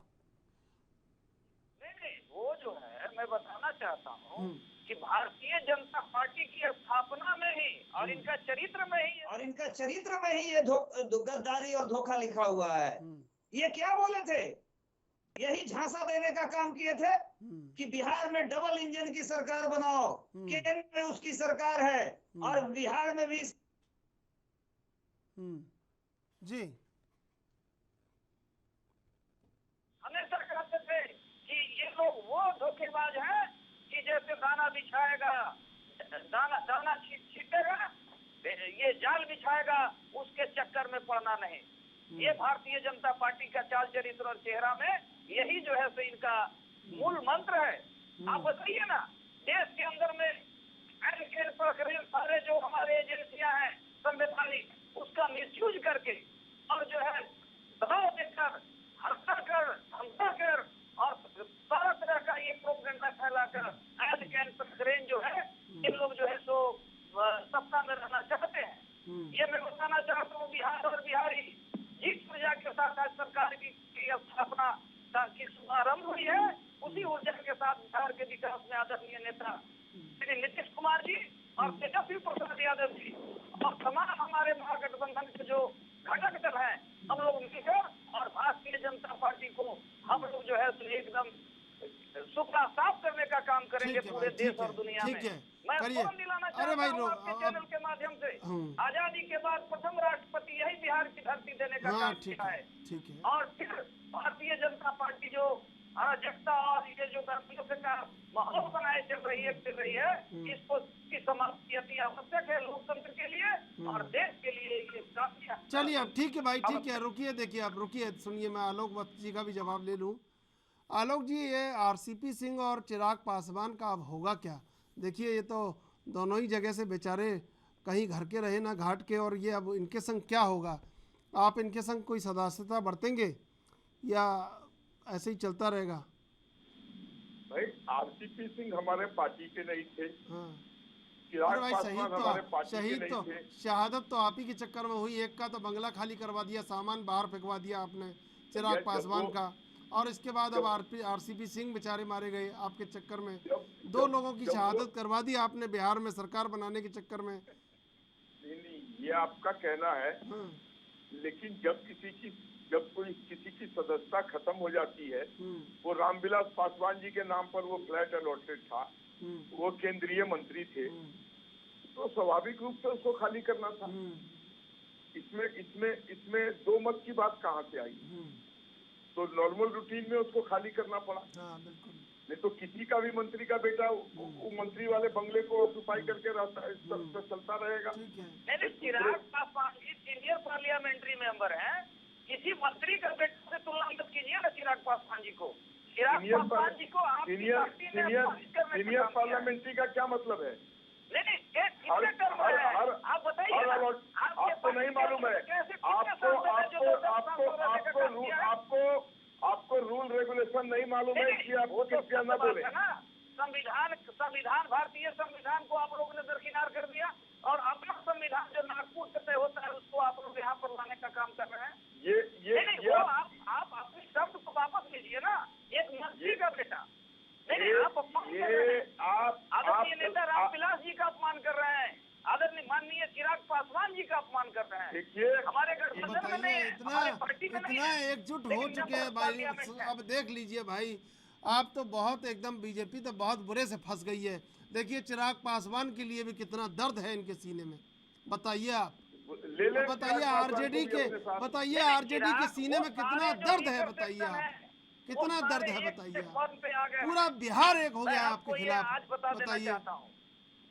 नहीं, वो जो है मैं बताना चाहता हूँ कि भारतीय जनता पार्टी की स्थापना में ही और इनका चरित्र में ही ये गद्दारी और धोखा लिखा हुआ है। ये क्या बोले थे? यही झांसा देने का काम किए थे कि बिहार में डबल इंजन की सरकार बनाओ, केंद्र में उसकी सरकार है और बिहार में भी। जी हमेशा कहते थे कि ये लोग वो धोखेबाज हैं कि जैसे दाना बिछाएगा, दाना छीटेगा, ये जाल बिछाएगा, उसके चक्कर में पड़ना नहीं। ये भारतीय जनता पार्टी का चाल चरित्र और चेहरा में यही जो है सो इनका मूल मंत्र है। आप बताइए ना, देश के अंदर में सारे जो हमारे एजेंसियां हैं संवैधानिक, उसका मिसयूज करके और जो है दबाव देकर, हत्या कर, धमका कर और सारा तरह का ये प्रोपेगेंडा फैलाकर आज कैंपेन जो है, इन लोग जो है सो सत्ता में रहना चाहते हैं। ये मैं बताना चाहता हूँ, बिहार और बिहारी जिस ऊर्जा के साथ आज सरकार की स्थापना की शुभारंभ हुई है, उसी ऊर्जा के साथ बिहार के विकास में आदरणीय नेता श्री नीतीश कुमार जी और तेजस्वी प्रसाद यादव जी और तमाम हमारे महागठबंधन के जो घटक दल हैं, हम लोग मिलकर और भारतीय जनता पार्टी को हम लोग जो है एकदम सुखा साफ करने का काम करेंगे पूरे देश और दुनिया में। मैं फोन दिलाना चाहता हूँ आपके चैनल के माध्यम से, आजादी के बाद प्रथम राष्ट्रपति यही बिहार की धरती देने का काम किया है। और फिर भारतीय जनता पार्टी जो अराजकता और ये जो गर्मियों से का माहौल बनाए चल रही है, इसको की समाप्ति अति आवश्यक है लोकतंत्र के लिए और देश के लिए। ये काफी चलिए अब ठीक है भाई, ठीक है, रुकिए, देखिए आप रुकिए, सुनिए मैं आलोक वत्स जी का भी जवाब ले लूँ। आलोक जी, ये आरसीपी सिंह और चिराग पासवान का अब होगा क्या? देखिए ये तो दोनों ही जगह से बेचारे कहीं घर के रहे ना घाट के, और ये अब इनके संग क्या होगा? आप इनके संग कोई सदस्यता बरतेंगे या ऐसे ही चलता रहेगा? भाई आरसीपी सिंह हमारे पार्टी के नहीं थे। अरे भाई शहादत तो आप ही के चक्कर में हुई। एक का तो बंगला खाली करवा दिया, सामान बाहर फेंकवा दिया आपने चिराग पासवान का, और इसके बाद अब आरसीपी सिंह बेचारे मारे गए आपके चक्कर में। दो लोगों की शहादत करवा दी आपने बिहार में सरकार बनाने के चक्कर में। नहीं, ये आपका कहना है, लेकिन जब कोई किसी की सदस्यता खत्म हो जाती है, वो रामविलास पासवान जी के नाम पर वो फ्लैट अलॉटेड था, वो केंद्रीय मंत्री थे, तो स्वाभाविक रूप से उसको खाली करना था। इसमें दो मत की बात कहाँ से आई? तो नॉर्मल रूटीन में उसको खाली करना पड़ा। नहीं तो किसी का भी मंत्री का बेटा वो मंत्री वाले बंगले को ऑक्युपाई करके रहता है, चलता रहेगा। Chirag Paswan ji senior parliamentary member हैं, किसी मंत्री का बेटा से तुलना मत कीजिए ना चिराग पासवान जी को। चिराग पासवान जी को सीनियर पार्लियामेंट्री का क्या मतलब है? नहीं आप बताइए, आपको नहीं मालूम है? आपको रूल रेगुलेशन नहीं मालूम है कि आपको किस क्या न बोले? संविधान भारतीय संविधान को आप लोगों ने दरकिनार कर दिया और अपना संविधान जो नागपुर से तय होता है उसको आप लोग यहाँ पर लाने का काम कर रहे हैं। आप अपने शब्द को वापस लीजिए ना, एक मंत्री का बेटा। नहीं आप अपमान कर रहे हैं, आदरणीय नेता रामविलास जी का अपमान कर रहे हैं, आदरणीय माननीय चिराग पासवान जी का अपमान कर रहे हैं। हमारे गठबंधन में नहीं, हमारे पार्टी में नहीं है, एकजुट हो चुके हैं भाई। अब देख लीजिए भाई, आप तो बहुत एकदम बीजेपी तो बहुत बुरे से फंस गई है। देखिए चिराग पासवान के लिए भी कितना दर्द है इनके सीने में, बताइए आप। बताइए आरजेडी के सीने में कितना दर्द है, बताइए आप कितना दर्द है, बताइए। पूरा बिहार एक हो गया आपके खिलाफ, बताइए।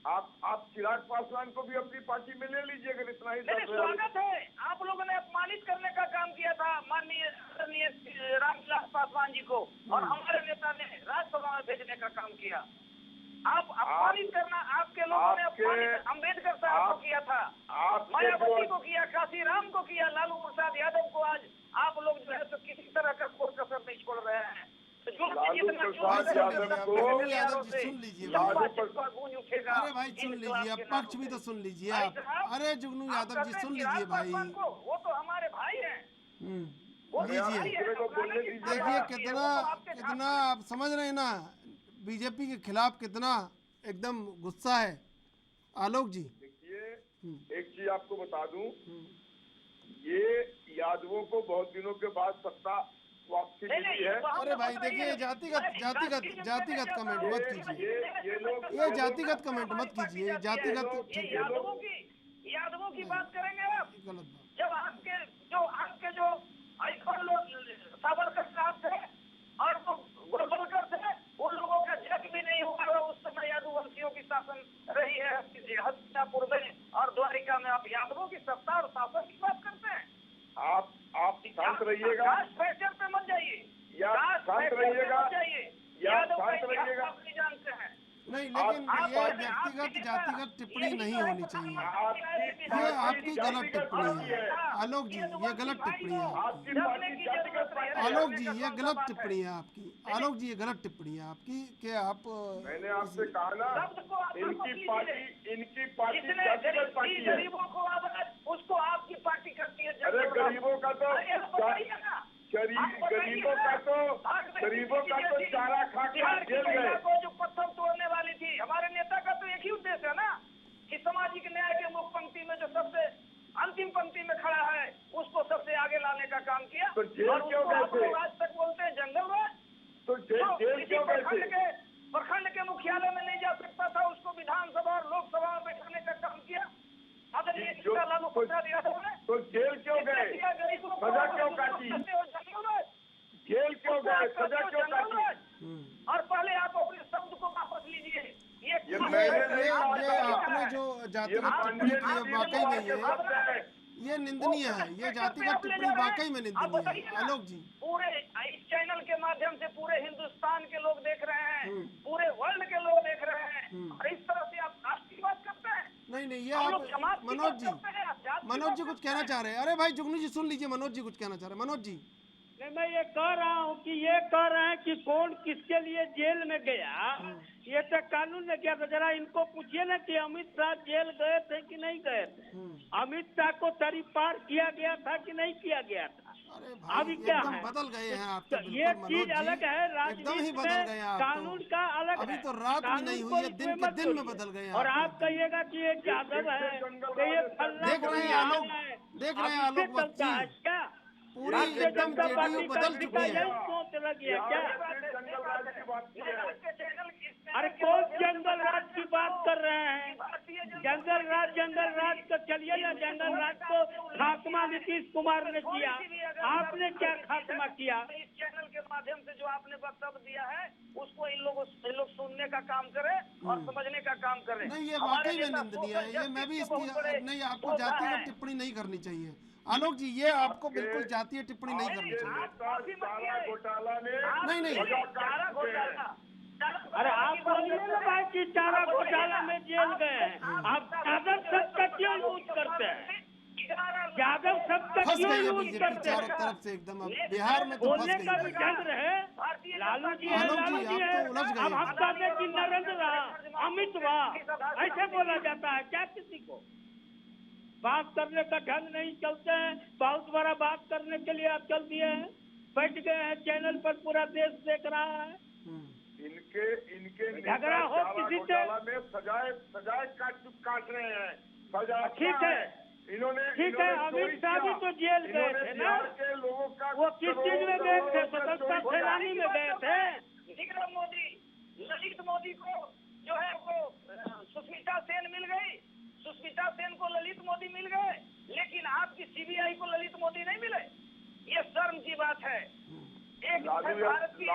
आप चिराग पासवान को भी अपनी पार्टी में ले लीजिए अगर इतना ही मेरे स्वागत है। आप लोगों ने अपमानित करने का काम किया था माननीय रामविलास पासवान जी को, और हमारे नेता ने राज्यसभा में भेजने का काम किया। आप अपमानित करना, आपके लोगों ने अपमानित अम्बेडकर साहब को किया था, मायावती को किया, काशीराम को किया, लालू प्रसाद यादव को आज आप लोग जो है तो किसी तरह का कोई कसर नहीं छोड़ रहे हैं। लालू प्रसाद यादव को सुन लीजिए, अरे भाई सुन लीजिए, अब पक्ष भी तो सुन लीजिए आप। अरे जुगनू यादव जी सुन लीजिए भाई, वो तो हमारे भाई हैं। लीजिए, देखिए कितना आप समझ रहे हैं ना, बीजेपी के खिलाफ कितना एकदम गुस्सा है आलोक जी। देखिए एक चीज आपको बता दूं, ये यादवों को बहुत दिनों के बाद सत्ता वापसी मिली है। अरे भाई देखिए, जातिगत कमेंट मत कीजिए, ये जातिगत कमेंट मत कीजिए, जातिगत यादवों की बात करेंगे आप। जब आपके जो आइकॉन सावरकर साहब थे और वो गोलवलकर थे, उन लोगों का जग भी नहीं हुआ। उस समय यादववंशियों की शासन रही है हस्तिनापुर में और द्वारिका में। आप यादवों की सत्ता और शासन की बात करते हैं। आप शांत रहिएगा, फैशन पे मत जाइए, शांत रहिएगा, यादव का इतिहास आप नहीं जानते हैं। नहीं, लेकिन ये व्यक्तिगत जातिगत टिप्पणी नहीं होनी चाहिए, ये आपकी गलत टिप्पणी है आलोक जी, ये गलत टिप्पणी है आलोक जी, ये गलत टिप्पणी है आपकी। आलोक जी, ये गलत टिप्पणी है आपकी कि आप, मैंने आपसे कहा ना, इनकी पार्टी जातिगत पार्टी है। गरीबों को उसको आपकी पार्टी करती है। अरे गरीबों का तो चारा खा जेल गए। जो पत्थर तोड़ने वाली थी, हमारे नेता का तो एक ही उद्देश्य है ना कि सामाजिक न्याय के मुख्य पंक्ति में जो सबसे अंतिम पंक्ति में खड़ा है उसको सबसे आगे लाने का काम किया। तो जेल क्यों गए? आज तक बोलते हैं जंगल राज। तो जेल क्यों गए? प्रखंड के मुख्यालय में नहीं जा सकता था, उसको विधानसभा और लोकसभा में बैठाने का काम किया लालू प्रसाद यादव ने। तो जेल क्यों गए? सजा क्यों काटी? जेल क्यों गए? सजा क्यों काटी? और पहले आप अपने शब्द को वापस लीजिए। ये आपने जो जातिगत टिप्पणी की है वाकई में ये निंदनीय है, ये जातिगत टिप्पणी वाकई में निंदनीय है आलोक जी। पूरे इस चैनल के माध्यम से पूरे हिंदुस्तान के लोग देख रहे हैं, पूरे वर्ल्ड के लोग देख रहे हैं, और इस तरह से आप राष्ट्र की बात करते हैं। नहीं, ये आप मनोज जी कुछ कहना चाह रहे हैं। अरे भाई जुगनू जी सुन लीजिए, मनोज जी कुछ कहना चाह रहे हैं। मनोज जी, नहीं, मैं ये कह रहा हूँ कि ये कह रहे हैं कि कौन किसके लिए जेल में गया, ये तो कानून ने किया था। जरा इनको पूछिए ना कि अमित शाह जेल गए थे कि नहीं गए थे, अमित शाह को तरीपार किया गया था कि नहीं किया गया था। अभी क्या है, बदल गए हैं आप तो, ये चीज अलग है, एकदम ही बदल गए आप, कानून का अलग अभी तो रात भी नहीं हुई है, दिन के दिन में बदल गए। और आप कहिएगा कि ये यादव है, देख रहे हैं आलोक क्या पूरी एकदम जेडीयू बदल चुकी है। सोच लगी है क्या? अरे कौन जंगल राज की बात कर रहे हैं? जंगल राज तो चलिए ना, जंगल राज को खात्मा नीतीश कुमार ने किया, आपने क्या खात्मा किया? इस चैनल के माध्यम से जो आपने वक्तव्य दिया है उसको इन लोग सुनने का काम करें और समझने का काम करें। नहीं, ये वाकई में निंदनीय है, ये मैं भी इसकी नहीं, आपको जातिगत टिप्पणी नहीं करनी चाहिए आलोक जी, ये आपको बिल्कुल जातीय टिप्पणी नहीं करनी चाहिए। नहीं, अरे आप बोलिए ना भाई कि चारा घोटाला में जेल गए हैं, आप यादव शब्द का क्यों यूज करते हैं? यादव शब्द का क्यों यूज करते हैं? चारों तरफ से एकदम बिहार में तो बोलने का भी ढंग रहे। लालू जी है, अब हम कहते कि नरेंद्र रहा, अमित रहा, ऐसे बोला जाता है क्या किसी को? बात करने का ढंग नहीं चलते हैं, बहुत बड़ा बात करने के लिए आप चल दिए हैं, बैठ गए हैं चैनल पर, पूरा देश देख रहा है। इनके झगड़ा हो किसी से में सजाए काट रहे हैं, सजा ठीक है, ठीक है। अमित शाह भी तो जेल गए थे ना, वो किस चीज में गए थे? स्वतंत्रता सेनानी में गए थे। विक्रम मोदी, ललित मोदी को जो है वो सुष्मिता सेन मिल गई, सुष्मिता सेन को ललित मोदी मिल गए, लेकिन आपकी सीबीआई को ललित मोदी नहीं मिले। ये शर्म की बात है। एक भारत की जो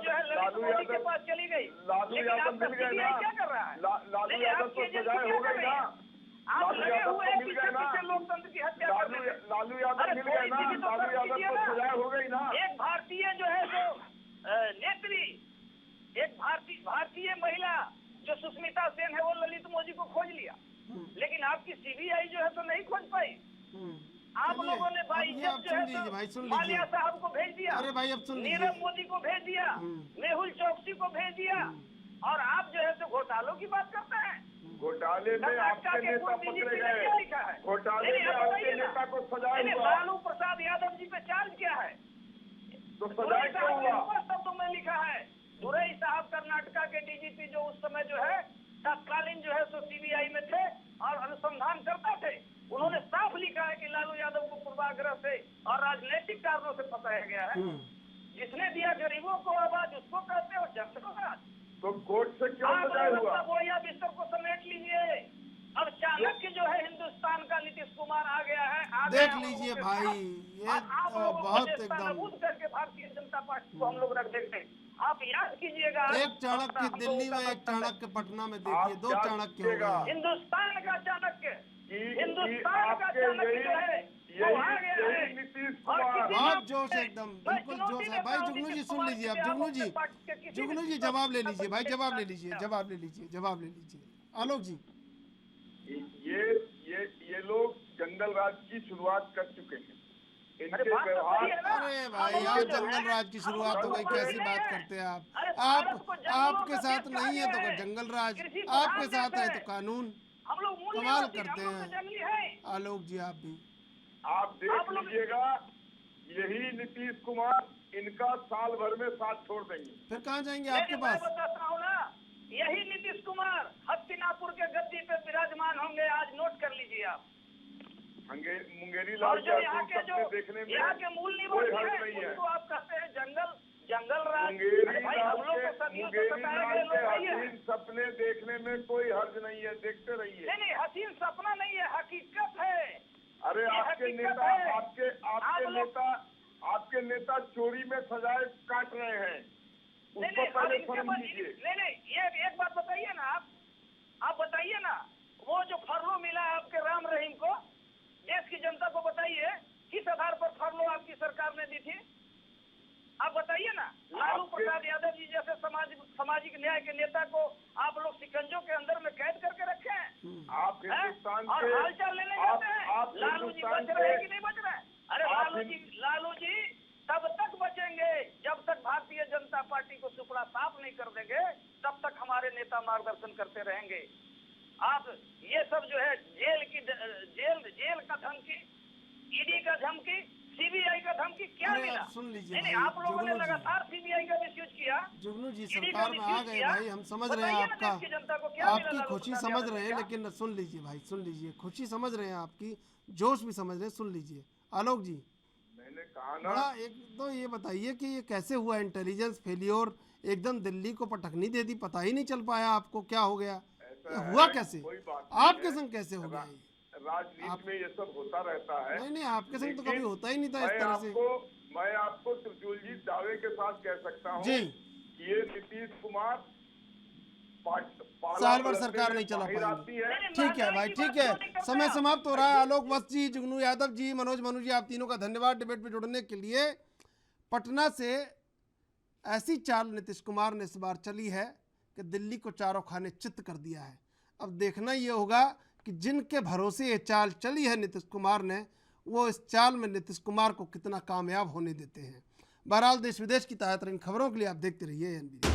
है ललित मोदी के पास चली गई, लालू लेकिन यादव आपका मिल गए CBI ना, क्या कर रहा है? लालू लेकिन यादव आपकी को एजेंसी सजाए क्या हो कर गई रही ना, है? आप लालू लगे यादव हुए को हैं मिल पीछे गए ना, पीछे लोकतंत्र की हत्या कर रहे हैं। लालू यादव अरे मिल थोड़ी गए ना, सी भी तो लालू शर्म यादव कीजिए को ना। सजाए हो गई ना। एक भारतीय जो है जो नेत्री, एक भारतीय महिला जो सुष्मिता सेन है, वो ललित मोदी को खोज लिया, लेकिन आपकी CBI जो है तो नहीं खोज पाई। आप चलिए, लोगों ने भाई अब ये जब आप जो सुन है लीजिए भाई, सुन तो मालिया लीजिए। साहब को भेज दिया, अरे भाई अब सुन लीजिए। नीरव मोदी को भेज दिया, मेहुल चौकसी को भेज दिया, और आप जो है तो घोटालों की बात करते हैं। घोटाले में कर्नाटका आपके के नेता पूर्व पकड़े DGP ने गए, क्या लिखा है? घोटाले नहीं, में आप आपके बताइए ना। नेता को सजाए नहीं, हुआ, लालू प्रसाद यादव जी पे चार्ज क्या है? तो सजाए क्यों हुआ? शब्दों में लिखा है। दुरई साहब कर्नाटका के DGP जो उस समय जो है तत्कालीन जो है सो CBI में थे और अनुसंधान करते थे, उन्होंने साफ लिखा है कि लालू यादव को पूर्वाग्रह से और राजनीतिक कारणों से फंसाया गया है। जिसने दिया गरीबों को आवाज उसको कहते हो जनता। तो कोर्ट से क्यों आप सजाए लोग हुआ? अपना बोरिया बिस्तर को समेट लीजिए। अब चाणक्य जो है हिंदुस्तान का नीतीश कुमार आ गया है। देख लीजिए भाई, ये बहुत एकदम नबूद करके भारतीय जनता पार्टी को हम लोग रख देते हैं। आप याद कीजिएगा, एक चाणक्य दिल्ली में, एक चाणक्य पटना में, देखिए दो चाणक्य हो गए। हिंदुस्तान का चाणक्य, कि हिंदुस्तान का आपके चाणक्य जो है वो आ गया है। यही नीतीश और कुमार, किसी बहुत जोश है एकदम, बिल्कुल जोश है भाई। जुगनू जी सुन लीजिए, अब जुगनू जी जवाब ले लीजिए भाई, जवाब ले लीजिए, जवाब ले लीजिए, जवाब ले लीजिए। आलोक जी, ये लोग जंगल राज की शुरुआत कर चुके हैं। इनके बात तो व्यवहार, सही है ना। अरे भाई आप जंगल राज की शुरुआत हो गई, कैसी बात करते हैं आप आपके साथ नहीं है तो जंगल राज, आपके साथ है तो कानून। हम लोग कमाल करते हैं आलोक जी। आप भी आप देख लीजिएगा, यही नीतीश कुमार इनका साल भर में साथ छोड़ देंगे। फिर कहाँ जाएंगे आपके मैं पास? बताता हूँ ना, यही नीतीश कुमार हस्तिनापुर के गद्दी पे विराजमान होंगे। आज नोट कर लीजिए आप। मुंगेरी और लाल जो यहाँ के जो देखने में यहाँ के मूल कोई निवासी हर्ज नहीं है है। उनको आप कहते हैं जंगल राज। मुंगेरी अरे भाई हम लोग को सदियों से सताए गए लोग नहीं है। हसीन सपने देखने में कोई हर्ज नहीं है, देखते रहिए। नहीं, हसीन सपना नहीं है, हकीकत है। अरे ये आपके हकीकत नेता, है। आपके नेता चोरी में सजाए काट रहे हैं, उसको पहले शर्म कीजिए। नहीं, ये एक बात बताइए ना, आप बताइए ना, वो जो फरलो मिला है आपके राम रहीम को, देश की जनता को बताइए किस आधार पर फरलो आपकी सरकार ने दी थी? आप बताइए ना। लालू प्रसाद यादव जी जैसे सामाजिक न्याय के नेता को आप लोग शिकंजों के अंदर में कैद करके रखे हैं। आप हिंदुस्तान और के हालचाल लेने जाते हैं, लालू जी बच रहे हैं कि नहीं बच रहे हैं? अरे लालू जी तब तक बचेंगे जब तक भारतीय जनता पार्टी को सुपड़ा साफ नहीं कर देंगे, तब तक हमारे नेता मार्गदर्शन करते रहेंगे। आप ये सब जो है जेल का धमकी, ईडी का धमकी, CBI का धमकी क्या मिला? सुन लीजिए नहीं, आप लोगों ने लगातार CBI का मिसयूज किया। जुगनू जी सरकार में आ गए भाई, हम समझ रहे हैं आपकी खुशी समझ रहे हैं, लेकिन सुन लीजिए भाई, सुन लीजिए, खुशी समझ रहे हैं आपकी, जोश भी समझ रहे हैं, सुन लीजिए। आलोक जी, मैंने कहा ना, बड़ा एक तो ये बताइए कि ये कैसे हुआ इंटेलिजेंस फेलियर, एकदम दिल्ली को पटखनी दे दी, पता ही नहीं चल पाया आपको क्या हो गया, हुआ कैसे, आपके संग कैसे हो गया? राजनीति में ये सब होता रहता है। नहीं, आपके संग तो कभी होता ही नहीं था इस तरह से। मैं आपको त्रिशूल जी दावे के साथ कह सकता हूँ जी, ये नीतीश कुमार साल भर सरकार नहीं चला पाएंगे। ठीक है भाई, ठीक है, समय समाप्त हो रहा है। आलोक वत्स जी, जुगनू यादव जी, मनोज मनु जी, आप तीनों का धन्यवाद डिबेट में जुड़ने के लिए। पटना से ऐसी चाल नीतीश कुमार ने इस बार चली है कि दिल्ली को चारों खाने चित्त कर दिया है। अब देखना ये होगा कि जिनके भरोसे ये चाल चली है नीतीश कुमार ने, वो इस चाल में नीतीश कुमार को कितना कामयाब होने देते हैं। बहरहाल देश विदेश की ताज़ा तरीन खबरों के लिए आप देखते रहिए NBD।